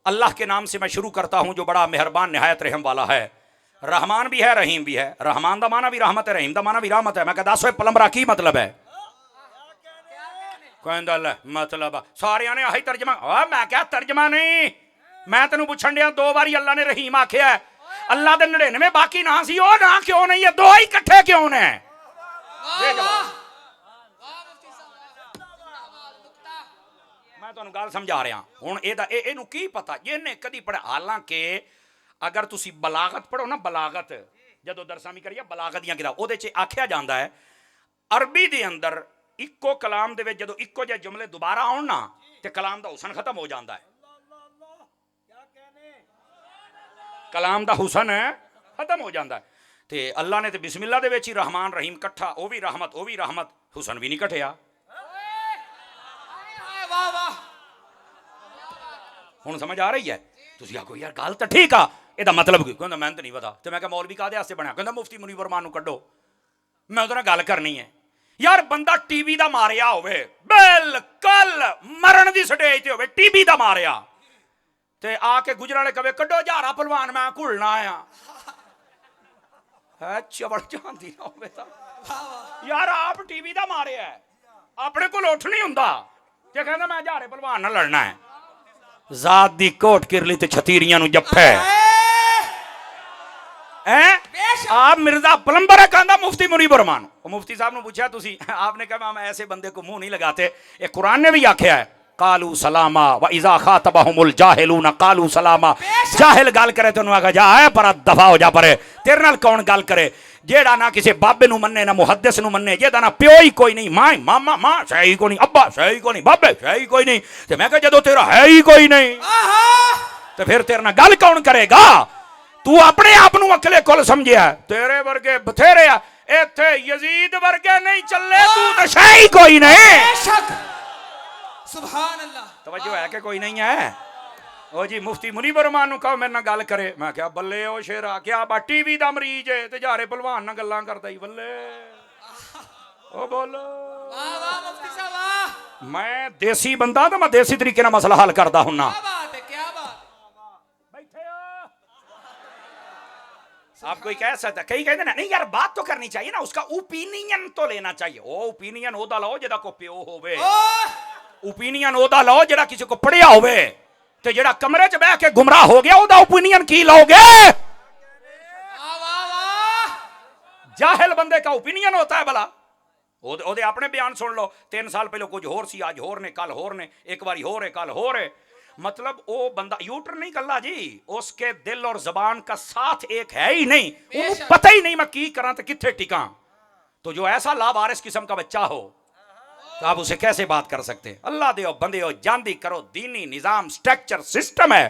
अल्लाह के नाम से मैं शुरू करता हूं जो बड़ा मेहरबान निहायत रहम वाला है। रहमान भी है, रहीम भी है। रहमान दा माना भी रहमत है, रहीम दा माना भी रहमत है। मैं कह दस पलंबरा की मतलब है? कहंदा ले मतलब सारियां ने आही तर्जमा। मैं क्या तर्जमा नहीं, मैं तेनू पुछण दिया, दो बारी अल्लाह ने रहीम आख्या है। अल्लाह दे 99 बाकी ना सी, ओ ना क्यों नहीं है? दो ही इकट्ठे क्यों ने? मैं तुहानू गल समझा रहा हुण। इहनू की पता इहने कदी पढ़ा? हालांकि अगर तुसी बलागत पढ़ो ना, बलागत जदों दरसां भी करिए बलागत दियां किताब, उहदे च आख्या जांदा है अरबी दे अंदर इक्को कलाम दे विच जदों इक्को जिहे जुमले दोबारा आउण ना, ते कलाम दा हुसन खत्म हो जांदा है। कलाम दा हुसन खत्म हो जाता है। तो अल्लाह ने तो बिस्मिल्ला दे विच ही रहमान रहीम कट्ठा, वो भी रहमत, वो भी रहमत, हुसन भी नहीं कट्ठिया। हुण समझ आ रही है? तुसीं आखो यार गल तो ठीक आ, इहदा मतलब की? कहंदा मैनूं तो नहीं पता। तो मैं कहा मौलवी काहदे वास्ते बणिया? कहंदा मुफ्ती मुनीवर रहमान नूं कड्डो, मैं उहदे नाल गल करनी है। यार बंदा टीवी दा मारिया होवे, बिल्कुल मरण दी स्टेज ते होवे, टीवी दा मारिया, ते आके गुजराले कवे कड्डो जारा पहलवान, मैं घुलना आया है। चबड़ जाती ना होवे तां यार, आप टीवी दा मारे है, अपने को उठ नहीं हुंदा, ते कहंदा मैं जारे पहलवान नाल लड़ना है। जात दी कोट किरली ते छतीरियां नूं जप्पे आप मिर्जा पलंबर है, कहंदा मुफ्ती मुनीब रहमान। मुफ्ती साहब ने पूछा तुसी, आपने कहा हम ऐसे बंदे को मुंह नहीं लगाते। ये कुरान ने भी आख्या है कालू सलामा व इज़ा खातबहुमुल जाहिलून कालू सलामा। जाहिल गल करे तो आखा जा पर दफा हो जा, परे तेरे नाल कौन गल करे? जेड़ा ना किसी बाबे नूं मन्ने, ना मुहद्दिस नूं मन्ने, जेदा ना प्यो ही कोई नहीं, मां मामा मां सही को नहीं, अब्बा सही को नहीं, बाबे सही कोई नहीं, ते मैं कहा जदों तेरा है ही कोई नहीं तो फिर तेरे नाल गल कौन करेगा? तू अपने आप नूं अकले कुल समझिया, तेरे वर्गे बथेरे आ, इत्थे यजीद वर्गे नहीं चले, तू तो सही कोई नहीं। सुभान अल्लाह। तवज्जो है कि कोई नहीं है? ओ जी मुफ्ती मुनीब रहमान नूं कहो मेरे नाल गल करे। मैं क्या बल्ले ओ शेरा, क्या बा टीवी दा मरीज है ते जारे पहलवान नाल गल्लां करदा ही, बल्ले ओ बोलो। वाह वाह मुफ्ती साहब वाह। मैं देसी बंदा तो मैं देसी तरीके नाल मसला हल करदा हुन्ना। क्या बात है, क्या बात। बैठे हो आप कोई कह सकता, कई कहते ना नहीं यार बात तो करनी चाहिए ना, उसका ओपिनियन तो लेना चाहिए। ओ ओपिनियन ओदा लो जेदा को प्यो होवे, ओपिनियन ओदा लो जेड़ा किसी को पढ़िया होवे, ते जेड़ा कमरे च बैठ के गुमराह हो गया ओदा ओपिनियन की लोगे? जाहिल बंदे का ओपिनियन होता है भला, ओदे अपने बयान सुन लो। 3 साल पहले कुछ होर सी, आज होर ने, कल होर ने, एक बारी होर है कल होर है। मतलब वो बंदा यूटर नहीं कल्ला जी, उसके दिल और जबान का साथ एक है ही नहीं, उन्हें पता ही नहीं मैं की करा तो किथे टिका। तो जो ऐसा लावारिस किस्म का बच्चा हो तो आप उसे कैसे बात कर सकते हैं? अल्लाह दे बंदे हो, जानदी करो, दीनी निजाम स्ट्रक्चर सिस्टम है,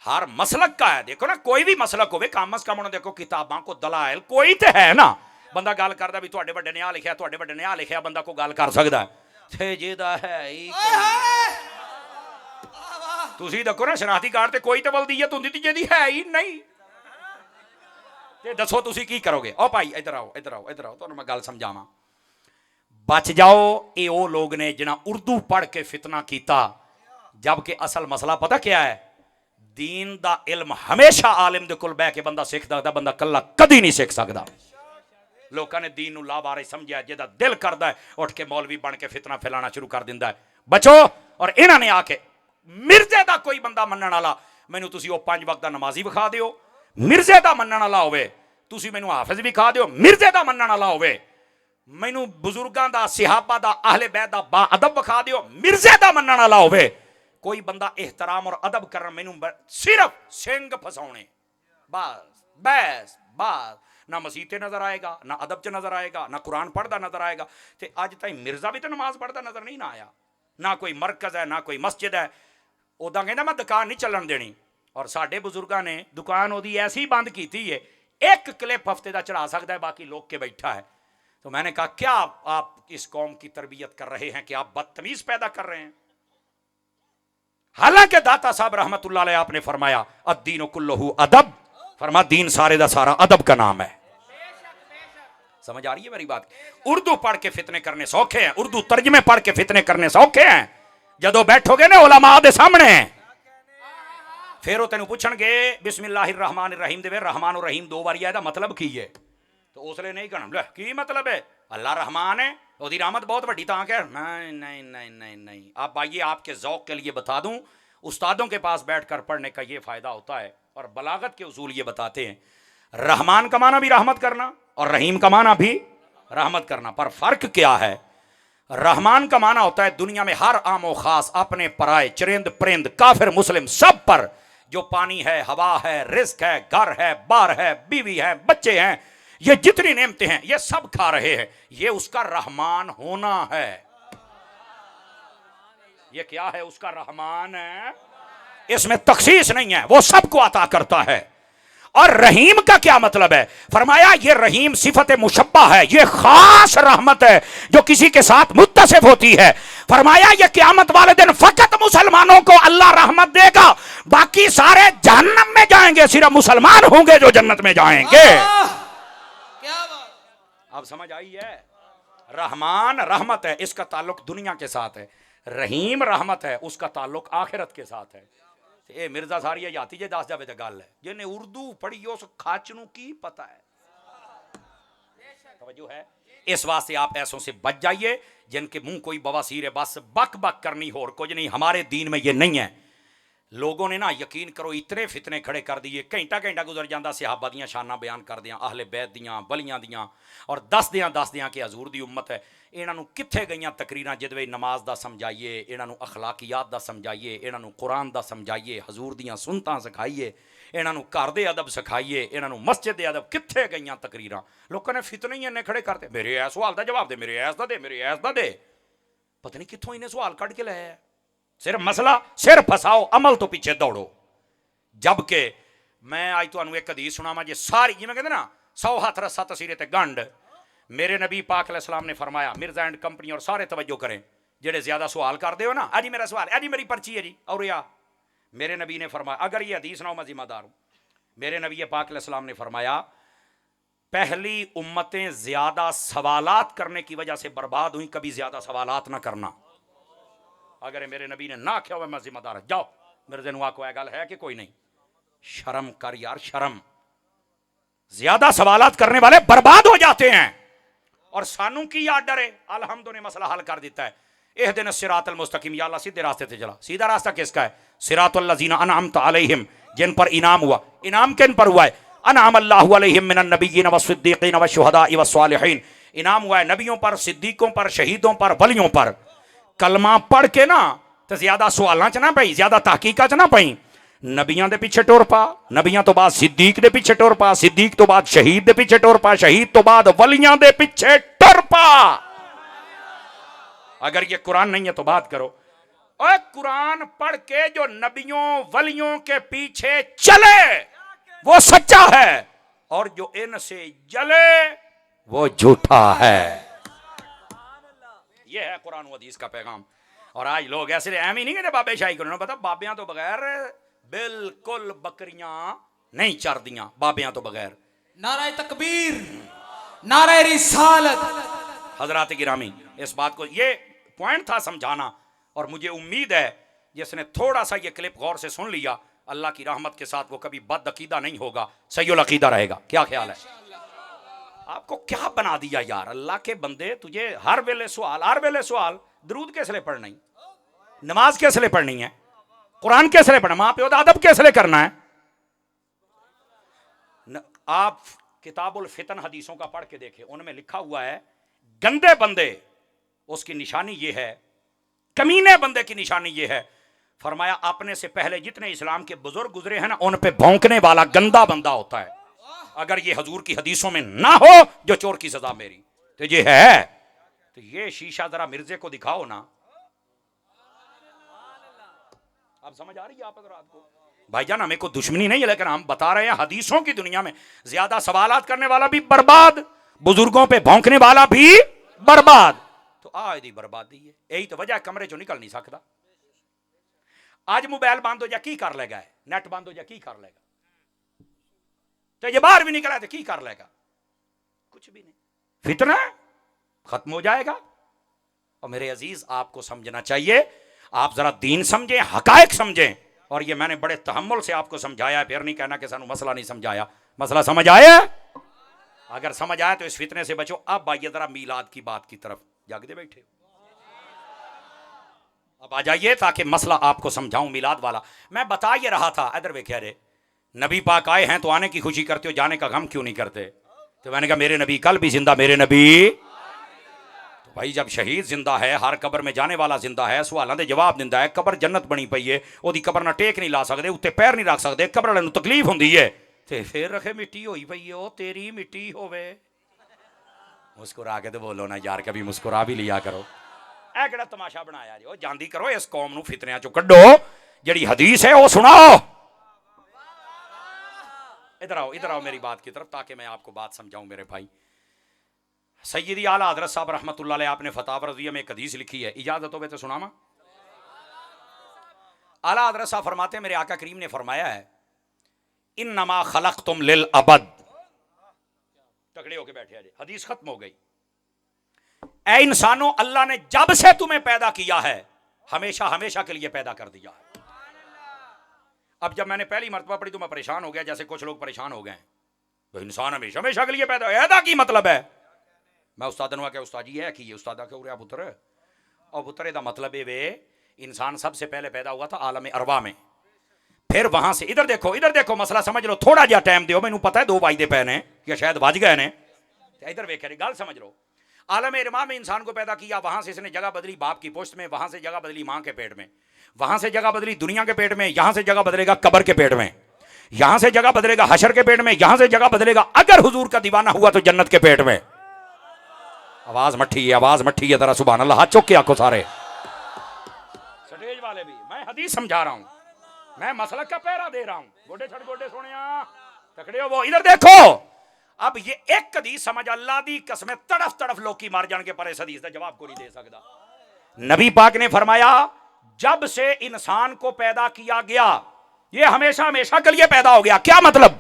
हर मसलक का है। देखो ना कोई भी मसलक हो, कम अज कम देखो किताबां को दलाइल कोई तो है ना। बंदा गल करदा भी तुहाडे वड्डे ने आ लिखिया, तुहाडे वड्डे ने आ लिखिया, बंदा को गल कर सकदा है। जेदा है ही तुसी देखो ना शनाख्ती कार्ड ते कोई तो वल्दियत हुंदी ती जेदी है ही नहीं, ते दसो तुसी की करोगे? ओ भाई इधर आओ, इधर आओ, इधर आओ, तुहानू मैं गल समझावां। बच जाओ। ये वो लोग ने जिन्हें उर्दू पढ़ के फितना किया, जबकि असल मसला पता क्या है? दीन दा इल्म हमेशा आलिम दे कोल बह के बंदा सीख सकता, बंदा कल्ला कदी नहीं सीख सकता। लोगों ने दीन ला बारे समझा, जिहदा दिल करता है उठ के मौलवी बन के फितना फैलाना शुरू कर दिंदा है। बचो। और इन्हों ने आके मिर्जे का कोई बंदा मनण वाला मैनू तुसी वो 5 वक्त का नमाजी विखा दिओ, मिर्जे का मनण वाला होवे, तुसी मैनू हाफिज विखा दिओ, मिर्जे का मनण वाला होवे, मैनू बुजुर्गों का सिहाबा का अहले बैत का बा अदब विखा दिओ, मिर्जे का मनण वाला होवे। कोई बंदा एहतराम और अदब कर मैनू सिर्फ सिंग फसाने, बस बस बस। ना मसीते नजर आएगा, ना अदब च नजर आएगा, ना कुरान पढ़ता नजर आएगा। तो अज तक मिर्जा भी तो नमाज पढ़ता नजर नहीं ना आया, ना कोई मरकज है, ना कोई मस्जिद है। उदा कहना मैं दुकान नहीं चलन देनी। और साडे बुजुर्गों ने दुकान ओदी ऐसी बंद की है, एक क्लिप हफ्ते का चढ़ा सकता है, बाकी लोग के बैठा है। तो मैंने कहा क्या आप इस कौम की तरबियत कर रहे हैं कि आप बदतमीज पैदा कर रहे हैं? हालांकि दाता साहब रहमतुल्लाह अलैह आपने फरमाया अद्दीन कुल्लुहु अदब, फरमा दीन सारे दा सारा अदब का नाम है। समझ आ रही है मेरी बात? उर्दू पढ़ के फितने करने सौखे हैं, उर्दू तर्जमे पढ़ के फितने करने सौखे हैं। जदों बैठोगे ना उलमा दे सामने, फिर वो तेन पूछणगे बिस्मिल्लाहिर्रहमानिर्रहीम दे रहमान और रहीम 2 बार आया मतलब की है? तो उसले नहीं कहना ले की मतलब है, अल्लाह रहमान है, उसकी रहमत बहुत बड़ी ताक है। नहीं नहीं नहीं नहीं नहीं। आप आइए, आपके ज़ौक़ के लिए बता दूं, उस्तादों के पास बैठकर पढ़ने का ये फ़ायदा होता है। और बलागत के उसूल ये बताते हैं, रहमान का माना भी रहमत करना और रहीम का माना भी रहमत करना। पर फ़र्क क्या है? रहमान का माना होता है दुनिया में हर आम व ख़ास, अपने पराए, चरिंद परिंद, काफिर मुस्लिम, सब पर जो पानी है, हवा है, रिस्क है, घर है, बार है, बीवी है, बच्चे हैं, ये जितनी नेमतें हैं ये सब खा रहे हैं, ये उसका रहमान होना है। ये क्या है? उसका रहमान है, इसमें तखसीस नहीं है, वो सबको अता करता है। और रहीम का क्या मतलब है? फरमाया ये रहीम सिफत मुशब्बा है, ये खास रहमत है जो किसी के साथ मुत्तसिफ होती है। फरमाया ये क़यामत वाले दिन फकत मुसलमानों को अल्लाह रहमत देगा, बाकी सारे जहन्नम में जाएंगे, सिर्फ मुसलमान होंगे जो जन्नत में जाएंगे। क्या बात? अब समझ आई है? रहमान रहमत है, इसका ताल्लुक दुनिया के साथ है। रहीम रहमत है, उसका ताल्लुक आखिरत के साथ है। ये मिर्जा सारी जाती जे 10 जावे तो गल है, जिन्हें उर्दू पढ़ी उस खाच नूं की पता है। तवज्जो है? इस वास्ते आप ऐसों से बच जाइए जिनके मुंह कोई बवासीर है, बस बक बक करनी, होर कुछ नहीं। हमारे दीन में ये नहीं है। लोगों ने ना यकीन करो इतने फितने खड़े कर दिए, घंटा घंटा गुजर जाता सहाबा दियां शाना बयान कर दियां, अहले बैत दियां, बलियां दियां, और दस दियां कि हजूर दी उम्मत है। इन्हों कित्थे गईयां तकरीरां जिदे नमाज दा समझाइए, इन्हों अखलाकियात दा समझाइए, इन्हों कुरान दा समझाइए, हजूर दियां सुनतां सिखाइए, इन्हों घर दे अदब सिखाइए, इन्हों मस्जिद दे अदब। कित्थे गईयां तकरीरां? लोगों ने फितने ही इन्ने खड़े करते, मेरे ऐस सवाल का जवाब दे, मेरे ऐस दा दे, मेरे ऐस दा दे। पता नहीं कित्थों इन्हें सवाल कढ़ के लाया है। सिर्फ मसला सिर फसाओ, अमल तो पीछे दौड़ो। जबकि मैं आज तुहानू एक हदीस सुनावा जे सारी, जिवें कहंदे ना 100 हाथ रस्सा तसीरे ते गंढ। मेरे नबी पाक अलैहिस्सलाम ने फरमाया, मिर्जा एंड कंपनी और सारे तवज्जो करें जेडे ज्यादा सवाल करते हो ना, अजी मेरा सवाल, अजी मेरी पर्ची है जी, और या मेरे नबी ने फरमाया, अगर ये हदीस ना हो मैं जिम्मेदार हूं। मेरे नबी पाक अलैहिस्सलाम ने फरमाया, पहली उम्मतें ज्यादा सवालात करने की वजह से बर्बाद हुई, कभी ज्यादा सवालात ना करना। अगर मेरे नबी ने ना आख्या हुआ मैं जिम्मेदार, जाओ मिर्जे नू आखो गल है कि कोई नहीं, शर्म कर यार, शर्म। ज्यादा सवालात करने वाले बर्बाद हो जाते हैं। और सानू की याद डरे, अल्हम्दुलिल्लाह ने मसला हल कर देता है। एह दिन सिरातल मुस्तकीम, या अल्लाह सीधे रास्ते से चला। सीधा रास्ता किसका है? सिरातल लजीना अनअमत अलैहिम, जिन पर इनाम हुआ। इनाम किन पर हुआ है? अनअम अल्लाहु अलैहिम मिनन नबिय्यीन वस्सिद्दीकीन वशुहदाई वस्सालिहीन। इनाम हुआ है नबियों पर, सिद्दीकों पर, शहीदों पर, वलियों पर। कलमा पढ़ के ना तो ज्यादा सवालों च ना पई, ज्यादा तहकीकात च ना पई। नबियां दे पीछे टुर पा, नबियां तो बाद सिद्दीक दे पीछे टुर पा, सिद्दीक तो बाद शहीद दे पीछे टुर पा, शहीद तो बाद वलियां दे पीछे टुर पा। अगर ये कुरान नहीं है तो बात करो। और कुरान पढ़ के जो नबियों वलियों के पीछे चले वो सच्चा है, और जो इनसे जले वो झूठा है। ये है कुरान व हदीस का पैगाम। और आज लोग ऐसे एम ही नहीं कहते बाबे शाही करो, पता बाबियां तो बगैर बिल्कुल बकरियां नहीं चरदियां, बाबियां तो बगैर। नाराए तकबीर, नाराए रिसालत। हजरात गिरामी, इस बात को, ये पॉइंट था समझाना। और मुझे उम्मीद है जिसने थोड़ा सा ये क्लिप गौर से सुन लिया, अल्लाह की रहमत के साथ वो कभी बद अकीदा नहीं होगा, सहीउल अकीदा रहेगा। क्या ख्याल है? आपको क्या बना दिया यार, अल्लाह के बंदे, तुझे हर वेले सवाल, दरूद कैसे लिए पढ़ना, नमाज कैसे लिए पढ़नी है, कुरान कैसे लिए पढ़ना, माँ प्यो का अदब कैसे लिए करना है। आप किताबुल फितन हदीसों का पढ़ के देखें, उनमें लिखा हुआ है गंदे बंदे उसकी निशानी ये है, कमीने बंदे की निशानी ये है, फरमाया अपने से पहले जितने इस्लाम के बुजुर्ग गुजरे हैं ना, उन पे भौंकने वाला गंदा बंदा होता है। अगर ये हजूर की हदीसों में ना हो जो चोर की सजा मेरी, तो ये है। तो ये शीशा जरा मिर्जे को दिखाओ ना। आप समझ आ रही है आप को? भाईजान हमें कोई दुश्मनी नहीं है, लेकिन हम बता रहे हैं हदीसों की दुनिया में ज्यादा सवालात करने वाला भी बर्बाद, बुजुर्गों पे भौंकने वाला भी बर्बाद। तो आज दी बर्बादी है, यही तो वजह, कमरे चो निकल नहीं सकता। आज मोबाइल बंद हो जा की कर लेगा, नेट बंद हो जा की कर लेगा, तो ये बाहर भी निकला तो की कर लेगा, कुछ भी नहीं। फितना खत्म हो जाएगा। और मेरे अजीज आपको समझना चाहिए, आप जरा दीन समझें, हकायक समझें। और ये मैंने बड़े तहम्मुल से आपको समझाया, फिर नहीं कहना कि सानू मसला नहीं समझाया। मसला समझ आया? अगर समझ आया तो इस फितने से बचो। अब आइए जरा मीलाद की बात की तरफ, जागते बैठे अब आ जाइए ताकि मसला आपको समझाऊं मीलाद वाला। मैं बता ये रहा था, इधर वे कह रहे नबी पाक आए हैं तो आने की खुशी करते हो, जाने का गम क्यों नहीं करते? तो मैंने कहा मेरे नबी कल भी जिंदा, मेरे नबी। तो भाई जब शहीद जिंदा है, हर कबर में जाने वाला जिंदा है, सवालों के जवाब दिंदा है, कबर जन्नत बनी पई है, ओदी कबर ना टेक नहीं ला सकते, उत्ते पैर नहीं रख सकते, कबर वाले तकलीफ होंदी है, ते फिर रखे मिट्टी होई पई है, ओ तेरी मिट्टी होवे। मुस्कुरा के तो बोलो ना यार, कभी मुस्कुरा भी लिया करो। ऐ केड़ा तमाशा बनाया जो, जांदी करो इस कौम नू फितनियां चो कड्डो, जड़ी हदीस है वो सुनाओ। इधर आओ मेरी बात की तरफ, ताकि मैं आपको बात समझाऊं मेरे भाई। सैयदी आला हज़रत साहब रहमतुल्लाह अलैह, आपने फतावा रज़िया में एक हदीस लिखी है, इजाजत हो तो सुनामा। आला हज़रत साहब फरमाते हैं, मेरे आका करीम ने फरमाया है, इन्नमा खलक़तुम लिल अबद। तगड़े होके बैठे आज, हदीस खत्म हो गई। ऐ इंसानों, अल्लाह ने जब से तुम्हें पैदा किया है हमेशा हमेशा के लिए पैदा कर दिया है। अब जब मैंने पहली मर्तबा पढ़ी तो मैं परेशान हो गया, जैसे कुछ लोग परेशान हो गए। तो इंसान हमेशा हमेशा के लिए पैदा ऐदा की मतलब है? मैं उस्ताद ने कहा उस्ताद जी है कि ये उस्ताद क्यों रहा पुत्र, और पुत्र का मतलब है वे इंसान सबसे पहले पैदा हुआ था आलम अरवा में, फिर वहां से इधर देखो मसला समझ लो, थोड़ा जा टाइम दो, मैनू पता है दो वायदे पे ने या शायद बज गए ने, इधर वेख गल समझ लो। आलम अरवा में इंसान को पैदा किया, वहां से इसने जगह बदली बाप की पोस्ट में, वहां से जगह बदली मां के पेट में, वहां से जगह बदली दुनिया के पेट में, यहां से जगह बदलेगा कब्र के पेट में, यहां से जगह बदलेगा हशर के पेट में, यहां से जगह बदलेगा अगर हुजूर का दीवाना हुआ तो जन्नत के पेट में। आवाज मट्ठी है जरा सुभान अल्लाह, हाथ चौक के आंखों सारे स्टेज वाले भी, मैं हदीस समझा रहा हूं, मैं मसलक का पहरा दे रहा हूं। गोडे छड़ गोडे सोनिया तकड़े हो वो, इधर देखो। अब ये एक हदीस समझ, अल्लाह दी कसम तड़फ तड़फ लोग की मार जान के पर इस हदीस का जवाब को नहीं दे सकता। नबी पाक ने फरमाया जब से इंसान को पैदा किया गया, ये हमेशा हमेशा के लिए पैदा हो गया। क्या मतलब?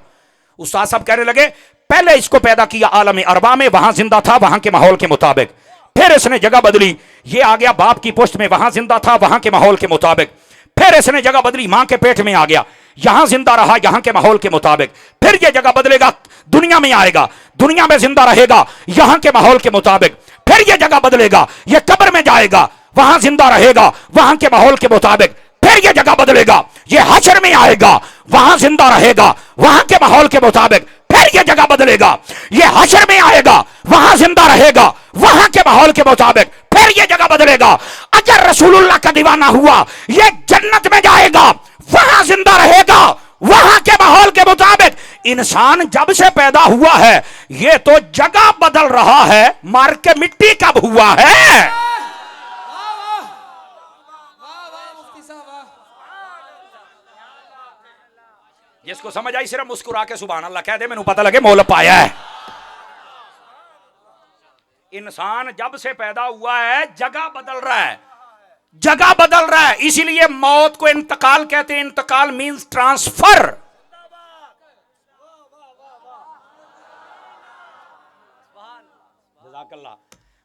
उस्ताद साहब कहने लगे पहले इसको पैदा किया आलम अरबा में, वहां जिंदा था वहां के माहौल के मुताबिक, फिर इसने जगह बदली, ये आ गया बाप की पुष्ट में, वहां जिंदा था वहां के माहौल के मुताबिक, फिर इसने जगह बदली मां के पेट में आ गया, यहां जिंदा रहा यहां के माहौल के मुताबिक, फिर ये जगह बदलेगा दुनिया में आएगा, दुनिया में जिंदा रहेगा यहां के माहौल के मुताबिक, फिर ये जगह बदलेगा, ये कब्र में जाएगा वहां जिंदा रहेगा वहां के माहौल के मुताबिक, फिर ये जगह बदलेगा, ये हशर में आएगा वहां जिंदा रहेगा वहां के माहौल के मुताबिक, फिर ये जगह बदलेगा, ये हशर में आएगा वहां जिंदा रहेगा वहां के माहौल के मुताबिक, फिर ये जगह बदलेगा। अगर रसूलुल्लाह का दीवाना हुआ ये जन्नत में जाएगा वहां जिंदा रहेगा वहां के माहौल के मुताबिक। इंसान जब से पैदा हुआ है ये तो जगह बदल रहा है, मार के मिट्टी कब हुआ है? जिसको समझ आई सिर्फ मुस्कुरा के सुभान अल्लाह कह दे, मैंने पता लगे मोल पाया है। इंसान जब से पैदा हुआ है जगह बदल रहा है, जगह बदल रहा है, इसीलिए मौत को इंतकाल कहते हैं। इंतकाल मींस ट्रांसफर।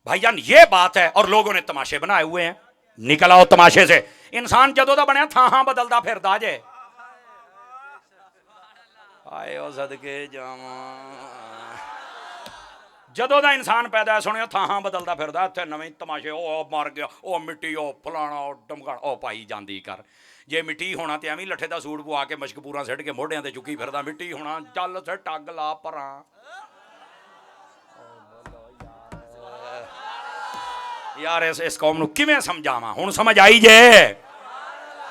भाईजान ये बात है। और लोगों ने तमाशे बनाए हुए हैं, निकल आओ तमाशे से। इंसान जदों दा बनया थां बदलदा फिरदा जे। आए ओ सदके जावां, जदों दा इंसान पैदा सुनिया थां बदलदा फिरदा। इत्थे नवें तमाशे, ओ मर गया, ओ मिट्टी, ओ फलाना, ओ डमकाना। ओ भाई जांदी कर, जे मिट्टी होना ते एवें लट्ठे दा सूट पवा के मशकपूरा सिੱਟ के मोढियां ते चुक्की फिरदा। मिट्टी होना चल से टग ला परां। यार इस कौम नूं किवें समझावां? हुण समझ आई जे?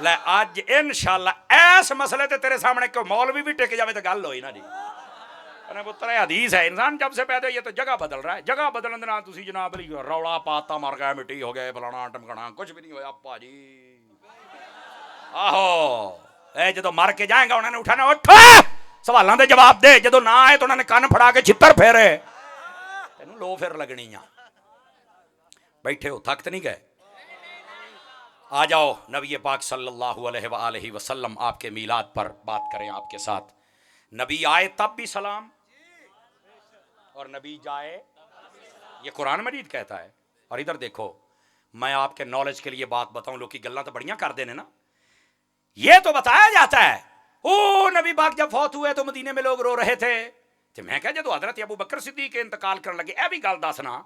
ले अज इंशाअल्लाह इस मसले ते तेरे सामने कोई मौलवी भी टिक जावे तो गल होई ना जी। पुत्र हदीस है, इंसान जब से पैदा हुआ तो जगह बदल रहा है। जगह बदलने के नाल तुसी जनाब रौला पाता, मर गया, मिट्टी हो गए, फलाना टमकाना, कुछ भी नहीं होया भाजी। आहो ए जदों मर के जाएगा उन्होंने उठाना, उठ सवालों के जवाब दे। जदों ना आए तो उन्होंने कन्न फड़ा के छितर फेरे, तेनू लो फिर लगनी आ। बैठे हो, थक तो नहीं गए? आ जाओ नबी पाक सल्लल्लाहु अलैहि वसल्लम आपके मीलाद पर बात करें आपके साथ। नबी आए तब भी सलाम और नबी जाए, ये कुरान मजीद कहता है। और इधर देखो, मैं आपके नॉलेज के लिए बात बताऊं, लोग की गल्लां तो बढ़िया कर देने ना। ये तो बताया जाता है ओ नबी पाक जब फौत हुए तो मदीने में लोग रो रहे थे। तो मैं कहा जो हजरत अबू बकर सिद्दीक के इंतकाल करने लगे, ए भी गल दसना।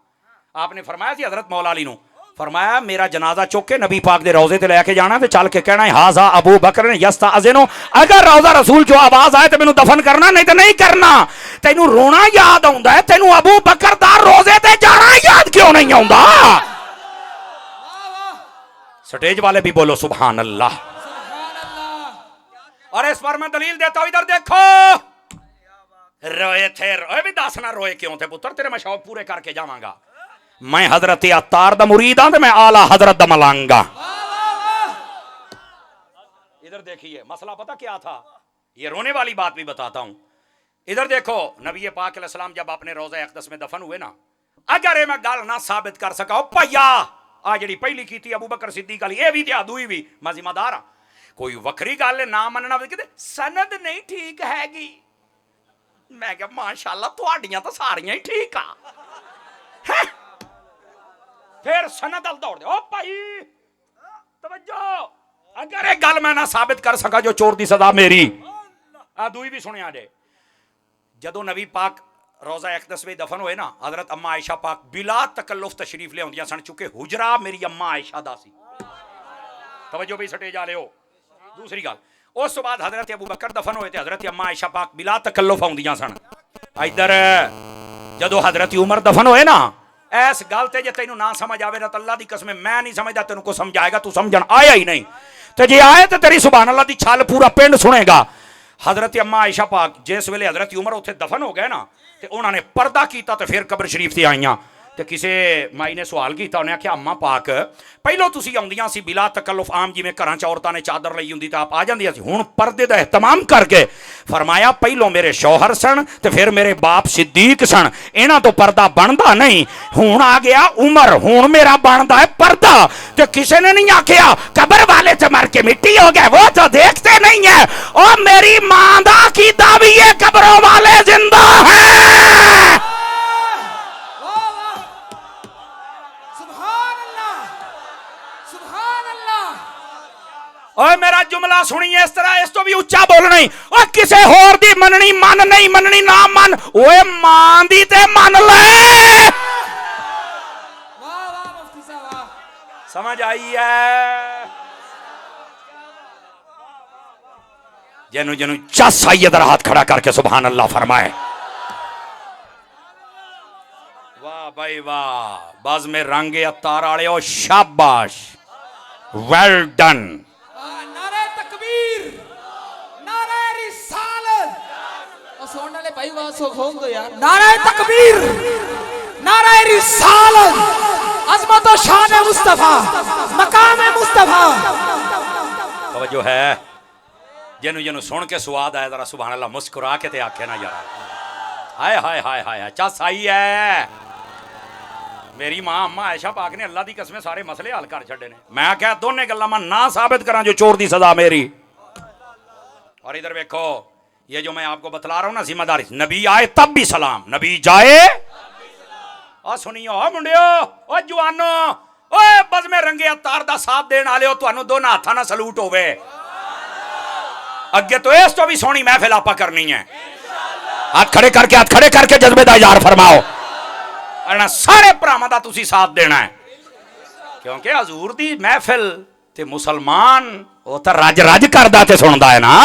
आपने फरमाया थी हजरत मौला अली नूं, फरमाया मेरा जनाजा चुक के नबी पाक दे रौजे ते लेके जाना ते चल के कहना है हाजा अबू बकर ने यस्ताज़िनो, अगर रौजा रसूल जो आवाज आए तो मैनू दफन करना, नहीं तो नहीं करना। तैनू रोना याद आउंदा है, तैनू अबू बकर दा रोजे ते जाना याद क्यों नहीं आउंदा? स्टेज वाले भी बोलो सुभान अल्लाह। और इस पर मैं दलील देता हूं, इधर देखो। रोए थे, रोए भी दसना रोए क्यों थे पुत्र, तेरे मैं शौक पूरे करके जावांगा। मैं हजरत अत्तार दा मुरीद हां, मैं आला हजरत दा मलांगा। इधर देखिए मसला पता क्या था, ये रोने वाली बात भी बताता हूं। इधर देखो, नबी पाक अलैहिस्सलाम जब अपने रोज़ा अक़दस में दफन हुए ना, अगर ये मैं गल ना साबित कर सका भैया आ जी पहली की अबू बकर सिद्दीक अली, ये भी दुई भी मैं जिम्मेदार हाँ। कोई वखरी गल ना मनना, सनद नहीं ठीक हैगी। मैं क्या माशाअल्लाह तुहाडियां तो सारियां ही ठीक आ। फिर सनद अल दौड़ दे, ओ भाई तवज्जो, अगर एक गल मैं ना साबित कर सका जो चोर दी सदा मेरी। आ दूई भी सुनिया जे, जदों नबी पाक रोज़ा अक़दस में दफन हुए ना, हजरत अम्मा आयशा पाक बिला तकल्लुफ तशरीफ ले आउंदियां सन, चुके हुजरा मेरी अम्मा आयशा दा सी। तवज्जो भी सटे जा ले हो। दूसरी गल, उस बाद हजरत अबू बकर दफन हुए थे, हजरत अम्मा आयशा पाक बिला तकल्लुफ आउंदियां सन। इधर जदों हजरत उमर दफन होए ना, इस गल ते जे तैनू ना समझ आवे ना, अल्लाह दी कसम मैं नहीं समझदा, तेनू को समझाएगा, तू समझण आया ही नहीं। ते जे आए तो तेरी सुभान अल्लाह दी छल पूरा पिंड सुनेगा। हजरत अम्मा आयशा पाक जिस वेले हजरत उमर उत्थे दफन हो गए ना, ते उन्होंने पर्दा किया, तो फिर कब्र शरीफ से आईयां। तो किसी माई ने सवाल किया, उन्हें आख्या अम्मा पाक पहलों तुसी आउंदियां सी बिला तकल्लुफ, आम जिवें घरां च औरतां ने चादर लई हुंदी तां आप आ जांदियां सी, हुण पर्दे दा एहतमाम करके फरमाया पहलों मेरे शौहर सन ते फिर मेरे बाप सिद्दीक सन, इन्हां तो पर्दा बनदा नहीं। हुण आ गया उमर, हुण मेरा बनदा है पर्दा। तो किसी ने नहीं आख्या कब्र वाले च मर के मिट्टी हो गए, वो तो देखते नहीं है। और मेरी मां दा कीदा भी ये कब्रों वाले जिंदा है। और मेरा जुमला सुनिए इस तरह, इस तो भी उच्चा बोलना ही। और किसे होर दी मननी मन, नहीं मननी ना मन, ओए मां दी ते मन ले। समझ आई है? जनु जनु चस आई इधर हाथ खड़ा करके सुभान अल्लाह फरमाए। वाह भाई वाह, बाज में रंगे अत्तार आले ओ शाबाश, वेल डन। नारे तकबीर, नारे रिसालत, अज़मत और शान मुस्तफा, मकाम मुस्तफा। तवज्जो है, जनु जनु सुन के स्वाद आया, जरा सुभान अल्लाह मुस्कुरा के ते आखे ना यार, हाय हाय हाय हाय, अच्छा सही है। मेरी मां अम्मा आयशा पाक ने अल्लाह दी कसम सारे मसले हल कर छड़े ने। मैं क्या दोने गल्लां मैं ना साबित करा जो चोर दी सजा मेरी। और इधर देखो, ये जो मैं आपको बतला रहा हूं ना जिम्मेदारी, नबी आए तब भी सलाम, नबी जाए आ सुनियो ओ मुंडियो ओ जवानो ओए बज़मे रंगे अवतार दा साथ देण वालिओ तुहानू दोनों हाथां नाल सलूट होवे। अगे तो इस तो भी सोहनी महफिल आपा करनी है। हाथ खड़े करके जज्बे दा इज़हार फरमाओ। इन्हां सारे भरावां दा तुसीं साथ देना है क्योंकि हजूर दी महफिल ते मुसलमान वो तो रज रज करदा ते सुनदा है ना।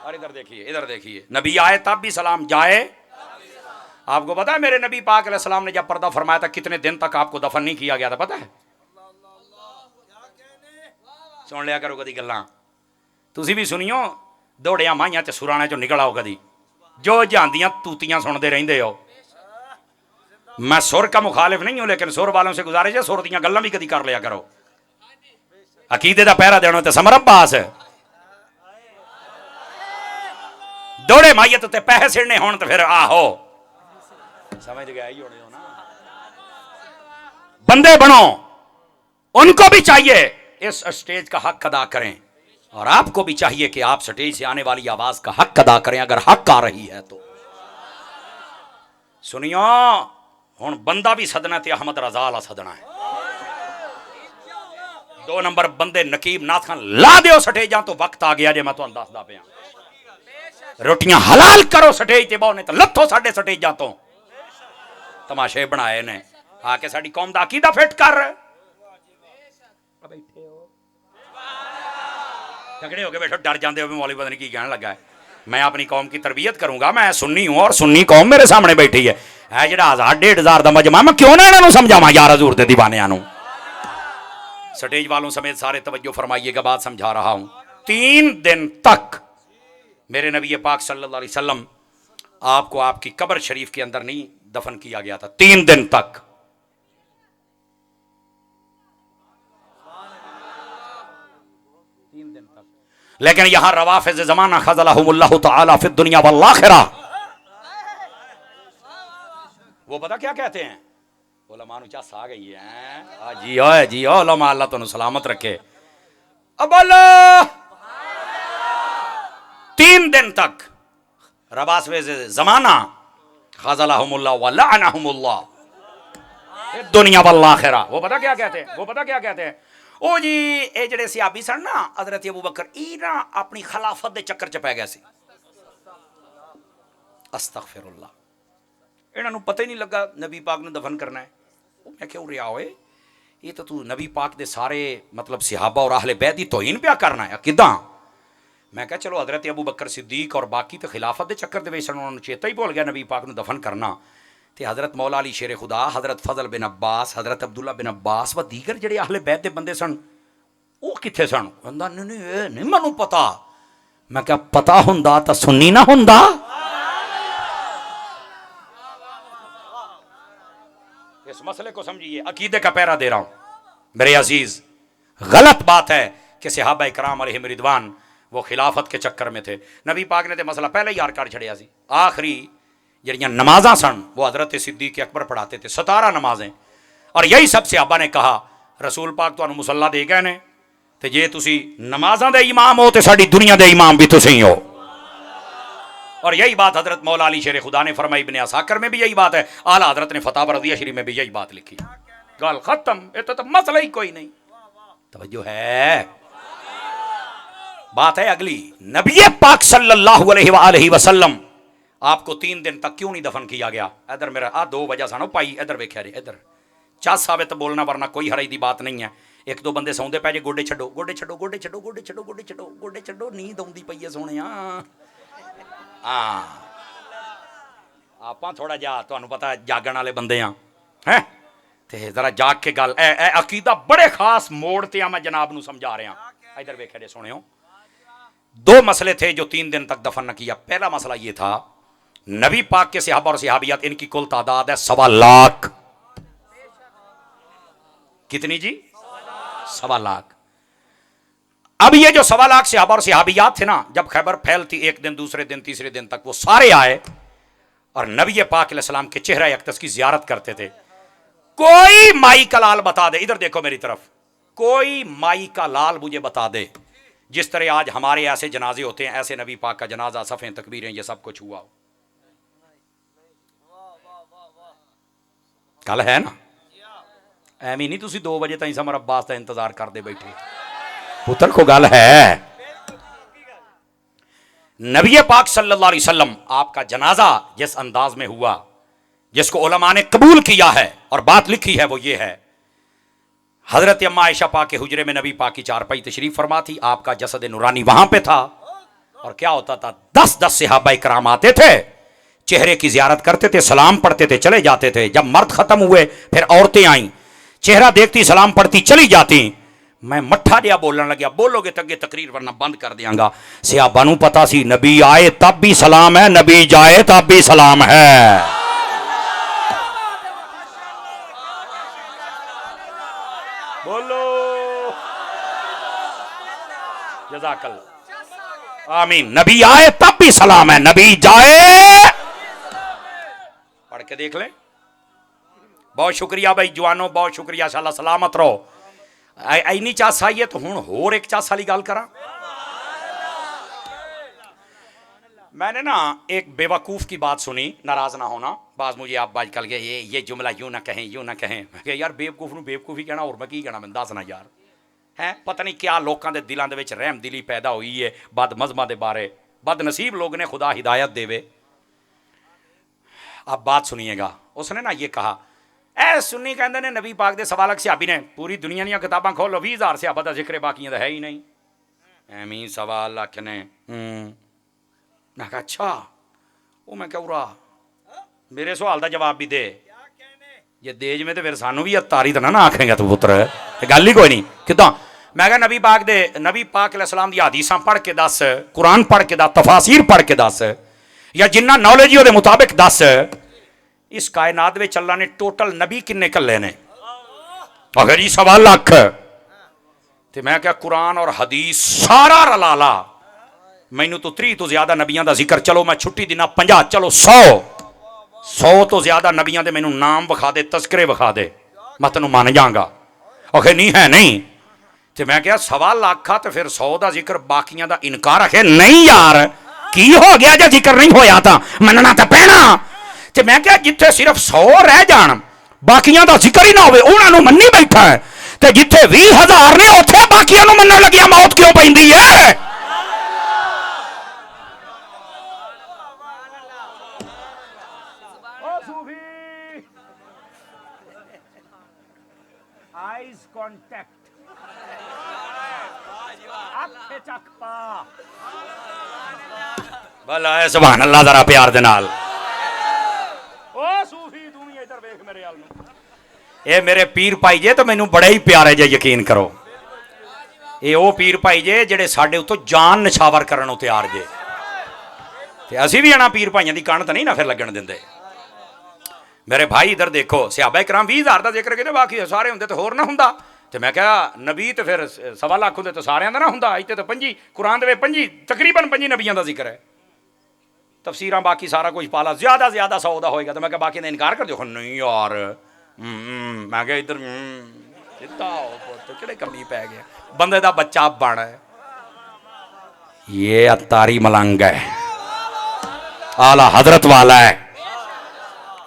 और इधर देखिए नबी आए तब भी सलाम जाए। आपको पता है मेरे नबी पाक अलैहिस्सलाम ने जब पर्दा फरमाया था कितने दिन तक आपको दफन नहीं किया गया था पता है? सुन लिया करो कदी गल्लां तुसीं भी सुनियो। दौड़िया माइयां ते सुराने चो निकल आओ कदी जो जानदियां तूतियां सुनते रहंदे हो। मैं सुर का मुखालिफ नहीं हूं लेकिन सुर वालों से गुजारिश है सुर दियां गल्लां भी कदी कर लिया करो। अकीदे दा पहरा देना ते समर अब्बास दौड़े माइयत ते पैसे सिरने होण ते फिर आहो समझ गया ही होने हो ना। बंदे बनो उनको भी चाहिए इस स्टेज का हक अदा करें और आपको भी चाहिए कि आप स्टेज से आने वाली आवाज का हक अदा करें अगर हक आ रही है तो। सुनियो हुण बंदा भी सदना ते अहमद रजा वाला सदना है। 2 नंबर बंदे नकीब नाथ खान ला दियो स्टेजां तो वक्त आ गया जे मैं तुहानू दसदा पिया। रोटियां हलाल करो स्टेज ते बहुने तो लथो साडे स्टेजां तो। तमाशे बनाए ने आके साडी कौम दा अकीदा फिट कर। बैठे हो तगड़े हो के बैठो डर जाते हो मौलवी पता नहीं की कहने लगा है। मैं अपनी कौम की तरबियत करूंगा। मैं सुन्नी हूं और सुन्नी कौम मेरे सामने बैठी है जिहड़ा 1000-1500 दा मजमा मैं क्यों ना इन्हां समझावां यार हजूर दे दीवानियां नूं। स्टेज वालों समेत सारे तवज्जो फरमाइएगा बात समझा रहा हूं। 3 दिन तक मेरे नबी पाक सल्लल्लाहु अलैहि वसल्लम आपको आपकी कब्र शरीफ के अंदर नहीं दफन किया गया था 3 दिन तक। लेकिन यहां रवाफिज जमाना खज़लहुमुल्लाहु तआला फिद दुनिया वल आखिरा वो पता क्या कहते हैं? उलमा नु चस आ गई है जी ओ उलमा अल्लाह तुहानू सलामत रखे। अब बोलो 3 दिन तक रवाफिज जमाना खज़लहुमुल्लाह व लअनहुमुल्लाह दुनिया वल आखिरा वो पता क्या कहते हैं? ओ जी ये जेडे सियाबी सन ना हजरत अबू बकर ई ना अपनी खिलाफत के चक्कर च पै गए सी। अस्तगफिरुल्लाह इन्हां नूं पता ही नहीं लगा नबी पाक ने दफन करना है। मैं क्यों रिया होए ये तो तू नबी पाक दे सारे मतलब सिहाबा और अहले बैत दी तौहीन पिया करना है किदां? मैं कहा चलो हजरत अबू बकर सिद्दीक और बाकी तो खिलाफत के चक्कर दे विच उन्होंने चेता ही भुल गया नबी पाक ने दफन करना। ते हज़रत मौला अली शेर खुदा हज़रत फजल बिन अब्बास हज़रत अब्दुल्ला बिन अब्बास व दीगर जिहड़े अहले बैत दे बंदे सन वो कित्थे सन? कहंदा नहीं मैनूं पता। मैं क्या पता हुंदा तां सुन्नी ना हुंदा? इस मसले को समझिए अकीदे का पैरा दे रहा हूं मेरे अजीज। गलत बात है कि सहाबा इकराम अलैहिम रिदवान वो खिलाफत के चक्कर में थे। नबी पाक ने तो मसला पहले ही यार कर छड़िया सी। आखिरी जड़ियाँ नमाजा सन वो हजरत सिद्दीक अकबर पढ़ाते थे 17 नमाजें और यही सब सहाबा ने कहा रसूल पाक तुहानू मुसल्ला दे गए ने ते जे तुसी नमाजा दे इमाम हो तो साडी दुनिया दे इमाम भी तुसी हो। और यही बात हजरत मौला अली शेर खुदा ने फरमाई। इब्ने असाकिर में भी यही बात है। आला हजरत ने फतावा रज़िया शरीफ में भी यही बात लिखी। गल खत्म ये तो मसला ही कोई नहीं। तवज्जो है बात है अगली। नबी पाक सल्लल्लाहु अलैहि वसल्लम आपको 3 दिन तक क्यों नहीं दफन किया गया? इधर मेरा 2 वजह सन भाई इधर वेख्या जे इधर चस साबित बोलना वरना कोई हराई की बात नहीं है। 1-2 बंदे सौंदे पै जे गोडे छड्डो गोडे छड्डो गोडे छड्डो गोडे छड्डो गोडे छड्डो गोडे छड्डो नींद आउंदी पई है सोहणिया। आपां थोड़ा जा तुहानू पता जागण वाले बंदे हैं ते जरा जाग के गल अकीदा बड़े खास मोड़ ते मैं जनाब नू समझा रहा। इधर वेख्या जे सुनियो 2 मसले थे जो 3 दिन तक दफन न किया। पहला मसला ये था नबी पाक के सहाबा और सहाबियात इनकी कुल तादाद है 1.25 लाख। कितनी जी? 1.25 लाख। अब ये जो 1.25 लाख सहाबा और सहाबियात थे ना जब खैबर फैलती एक दिन दूसरे दिन तीसरे दिन तक वो सारे आए और नबी पाक अलैहिस्सलाम के चेहरा अक़दस की जियारत करते थे। कोई माई का लाल बता दे, इधर देखो मेरी तरफ, कोई माई का लाल मुझे बता दे जिस तरह आज हमारे ऐसे जनाजे होते हैं ऐसे नबी पाक का जनाजा सफ़ें तकबीरें ये सब कुछ हुआ हो। गल है ना? ਐਵੇਂ नहीं तुसी 2 बजे ताईं समर अब्बास का इंतजार करते बैठे पुत्र को गल है। नबी पाक सल्लल्लाहु अलैहि वसल्लम आपका जनाजा जिस अंदाज में हुआ, जिसको उलमा ने कबूल किया है और बात लिखी है, वो ये है, हजरत अम्मा आयशा पाक के हुजरे में नबी पाक की चारपाई तशरीफ फरमा थी, आपका जसद नूरानी वहां पे था। और क्या होता था, 10-10 सहाबा इकराम आते थे, चेहरे की जियारत करते थे, सलाम पढ़ते थे, चले जाते थे। जब मर्द खत्म हुए फिर औरतें आईं, चेहरा देखती, सलाम पढ़ती, चली जाती। मैं मट्ठा जिहा बोलने लग्या, बोलोगे तो अगे तकरीर वरना बंद कर दियांगा। सहाबा नूं पता सी नबी आए तब भी सलाम है, नबी जाए तब भी सलाम है। बोलो जज़ाकल्लाह, आमीन। नबी आए तब भी सलाम है, नबी जाए। पढ़ के देख लें। बहुत शुक्रिया भाई जवानों, बहुत शुक्रिया, शाला सलामत रहो। इन्नी चास आई है तो हूँ होर एक चास वाली गल करा। मैंने ना एक बेवकूफ़ की बात सुनी, नाराज ना होना, बाज मुझे आप बाज कल गए ये जुमला यूं ना कहें, यूं ना कहें। मैं कहा यार बेवकूफ़ नूं बेवकूफ़ी कहना, और मैं की कहना, मैं दस ना यार है। पता नहीं क्या लोगों के दिलों के रहम दिली पैदा हुई है बद मजहबां के बारे। बदनसीब लोग ने, खुदा हिदायत देवे। आप बात सुनिएगा। उसने ना ये कहा, ऐ सुन्नी कहते ने नबी पाक के सवालक सियाबी ने पूरी दुनिया दी किताबां खोलो, 20,000 सियाबा का जिक्र बाकियां है ही नहीं। एवं सवाल लख ने। मैं कहा अच्छा, वो मैं क्या उरा मेरे सवाल का जवाब भी दे, जे देज में तो फिर सानू भी तारी तो ना आखेंगे तू पुत्र, गल ही कोई नहीं किदा। मैं कहा नबी पाक अलैहिस्सलाम दी हदीसां पढ़ के दस, कुरान पढ़ के दस, तफासीर पढ़ के दस, या जिन्ना नॉलेज ही मुताबिक दस, इस कायनात में अल्लाह ने टोटल नबी किन्ने कल्ले ने? अगर जी 1.25 लाख। तो मैं क्या कुरान और हदीस सारा रला ला, मैनू तो 30 तो ज्यादा नबियां का जिक्र, चलो मैं छुट्टी दिना 50, चलो 100 तो ज्यादा नबियां दे मैनू नाम विखा दे, तस्करे विखा दे, मैं तेन मान जाऊंगा। आखे नहीं है नहीं। तो मैं क्या 1.25 लाख तो फिर 100 का जिक्र, बाकियां का इनकार। आखे नहीं यार की हो गया जो जिक्र नहीं होया था, मनना तो पैना। तो मैं क्या जिथे सिर्फ 100 रह जान, बाकियां का जिक्र ही ना हो, उन्होंने मन्नी बैठा है, तो जिथे 20,000 ने उथे बाकियां मनन लगिया मौत क्यों पैंदी है? आइज कांटेक्ट, आंखें चकपा, भला है सुभान अल्लाह। जरा प्यार दे नाल ये मेरे पीर भाई जे तो मैनू बड़े ही प्यारे जे, यकीन करो। ये वो पीर भाई जे जेड़े साडे उत्तों जान निछावर करन तैयार जे, ते असीं भी इन्हां पीर भाइयों की कणत नहीं ना फिर लगन दिंदे। मेरे भाई इधर देखो, सहाबा इकराम 20,000 का जिक्र कहते, बाकी सारे होंदे तो होर ना हुंदा। तो मैं क्या नबी तो फिर 1.25 लाख होंदे तो सारिਆਂ ਦਾ ना हुंदा। इत्थे तो 25 कुरान दे 25 तकरीबन 25 नबियां का जिक्र है। तफसीरां बाकी सारा कुछ पाला, ज्यादा 100 का होएगा। तो मैं क्या बाकी ने इनकार कर दो, नहीं यार मैं क्या इधर किहड़े कमी पै गया, बंदे का बच्चा बन है। ये अतारी मलंग है, आला हजरत वाला है।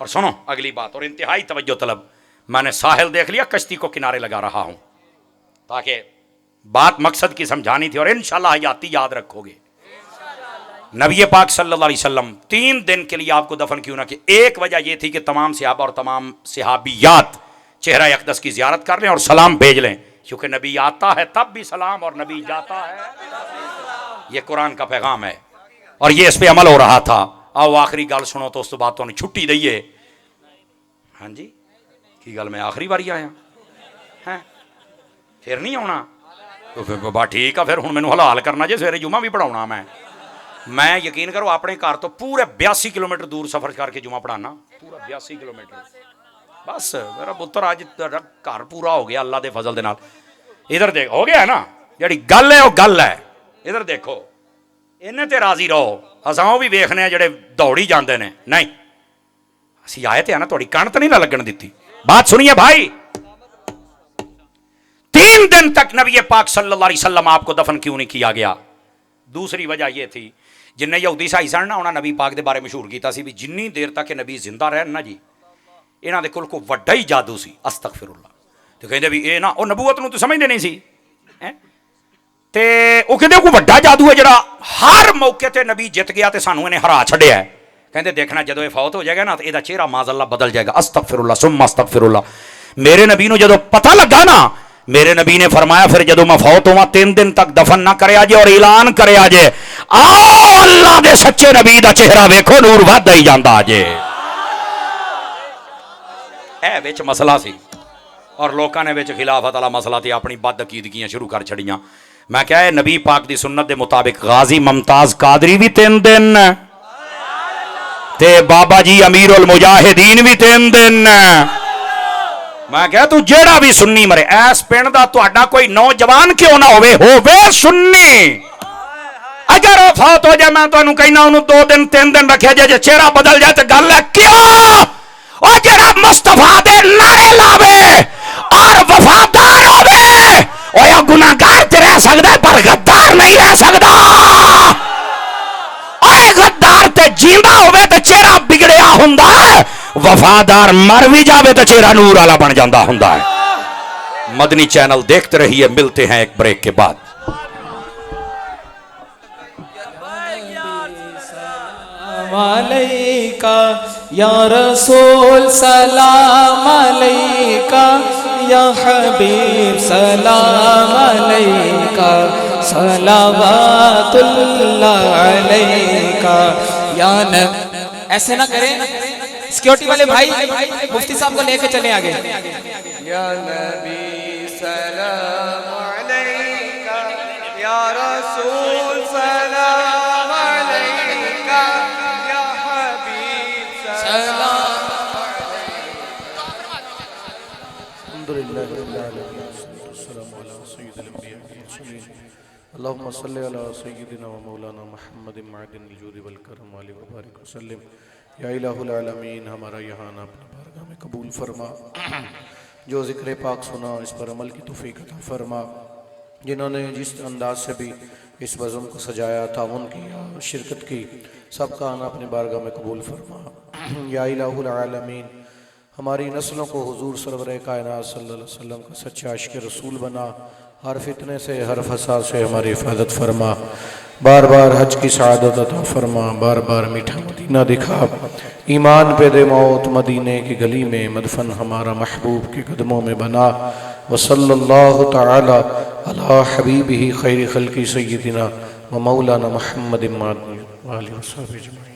और सुनो अगली बात, और इंतहाई तवज्जो तलब, मैंने साहिल देख लिया, कश्ती को किनारे लगा रहा हूं, ताकि बात मकसद की समझानी थी और इंशाल्लाह हयाती याद रखोगे। नबी पाक सल्लल्लाहु अलैहि वसल्लम 3 दिन के लिए आपको दफन क्यों ना कि, एक वजह यह थी कि तमाम सहाबा और तमाम सहाबियात चेहरा अक़दस की ज़ियारत कर लें और सलाम भेज लें, क्योंकि नबी आता है तब भी सलाम और नबी जाता है। यह कुरान का पैगाम है और ये इस पर अमल हो रहा था। आओ आखिरी गल सुनो तो उस तो बाद तो छुट्टी दईए। हाँ जी की गल, मैं आखिरी बारी आया है, फिर नहीं आना तो फिर बाबा ठीक है, फिर हूँ मैनू हलाल करना जे, सवेरे जुमा भी पढ़ाना। मैं यकीन करो अपने घर तो पूरे 82 किलोमीटर दूर सफ़र करके जुमा पढ़ाना, पूरा 82 किलोमीटर। बस मेरा पुत्र अज घर पूरा हो गया अल्लाह के फजल दे नाल। इधर देख हो गया ना, जी गल है वो गल है। इधर देखो, इन्हें तो राजी रहो, असां भी वेखने जेडे दौड़ी जाते हैं। नहीं असी आए थे ना, थोड़ी कणत नहीं ना लगन दी। बात सुनिए भाई, 3 दिन तक नबी पाक सल्लल्लाहु अलैहि वसल्लम आपको दफन क्यों नहीं किया गया? दूसरी वजह यह थी, जिन्हें यहूदी ईसाई सन ना, उन्होंने नबी पाक के बारे मशहूर किया भी जिन्नी देर तक नबी जिंदा रहन ना जी, इन्हां दे कोल कोई वड्डा ही जादू सी अस्तगफिरुल्लाह। तो कहते भी ये ना वो नबूवत नूं तो समझते नहीं सी हैं, ते वो कहते कोई वड्डा जादू है जिहड़ा हर मौके ते नबी जित गया ते सानू इन्हें हरा छड्डिया है। कहते देखना जदों ये फौत हो जाएगा ना तो इसदा चेहरा माज़अल्लाह बदल जाएगा। अस्तगफिरुल्लाह सुम्मा अस्तगफिरुल्लाह। मेरे नबी नूं जदों पता लगा ना, मेरे नबी ने फरमाया फिर जदों मैं फौत होवां 3 दिन तक दफन ना करे जे और ऐलान करे जे, आओ अल्लाह दे सच्चे नबी दा चेहरा वेखो नूर वधदा ही जांदा जे। ए विच मसला सी और लोगों ने विच खिलाफत वाला मसला ते अपनी बदअकीदगियां शुरू कर छड़ियां। मैं क्या नबी पाक दी सुन्नत दे मुताबिक गाजी मुमताज कादरी भी 3 दिन ते बाबा जी अमीरुल मुजाहिदीन भी 3 दिन। मैं क्या तू जेड़ा भी सुन्नी मरे ऐस पिंड दा तुहाडा कोई नौजवान क्यों ना होवे सुन्नी, अगर वो फौत हो जाए मैं तुहानू कहना उन्होंने 2 दिन 3 दिन रखे जे चेहरा बदल जाए तो गल है क्यों? और जेड़ा मुस्तफा दे नारे लावे और वफादार होवे और गुनाहगार ते रह सकदा पर गद्दार नहीं रह सकदा। और गद्दार ते जींदा होवे ते चेहरा बिगड़िया हुंदा है, वफादार मर भी जावे तो चेहरा नूर वाला बन जाता हुंदा है। मदनी चैनल देखते रहिए, मिलते हैं एक ब्रेक के बाद। अलैका या रसूल सलाम अलैका, या हबीब सलाम अलैका, सलावतुल्लाह अलैका या न। ऐसे ना करें, सिक्योरिटी वाले भाई मुफ्ती साहब को लेके चले आगे। या नबी सलाम अलैका, या रसूल सलाम अलैका, या हबीब सलाम। अल्हम्दुलिल्लाह रब्बिल आलमीन, वस्सलामु अला सय्यिदिल अंबिया वल मुरसलीन, अल्लाहुम्मा सल्लि अला सय्यिदिना व मौलाना मुहम्मदिन मअदिनिल जूदि वल करम व अलैहि व बारिक वसल्लम। या इलाहुल आलमीन, हमारा यहाँ अपनी बारगाह में कबूल फरमा। जो ज़िक्र पाक सुना इस पर अमल की तौफीक अता फरमा। जिन्होंने जिस अंदाज से भी इस बज़म को सजाया, ताउन किया, शिरकत की, सबका आना अपनी बारगाह में कबूल फरमा। या इलाहुल आलमीन, हमारी नस्लों को हुजूर सरवर कायनात सल्लल्लाहु अलैहि वसल्लम का सच्चा आशिक़ रसूल बना। हर फितने से हर फसाद से हमारी हिफाजत फरमा। बार बार हज की सआदत अता फरमा। बार बार मीठा मदीना दिखा। ईमान पे दे मौत मदीने की गली में मदफन हमारा महबूब के कदमों में बना। व सल्लल्लाहु तआला अला हबीबिही खैर खल्क़ी सय्यिदिना व मौलाना मुहम्मदिन व आलिहि व सहबिही अजमईन।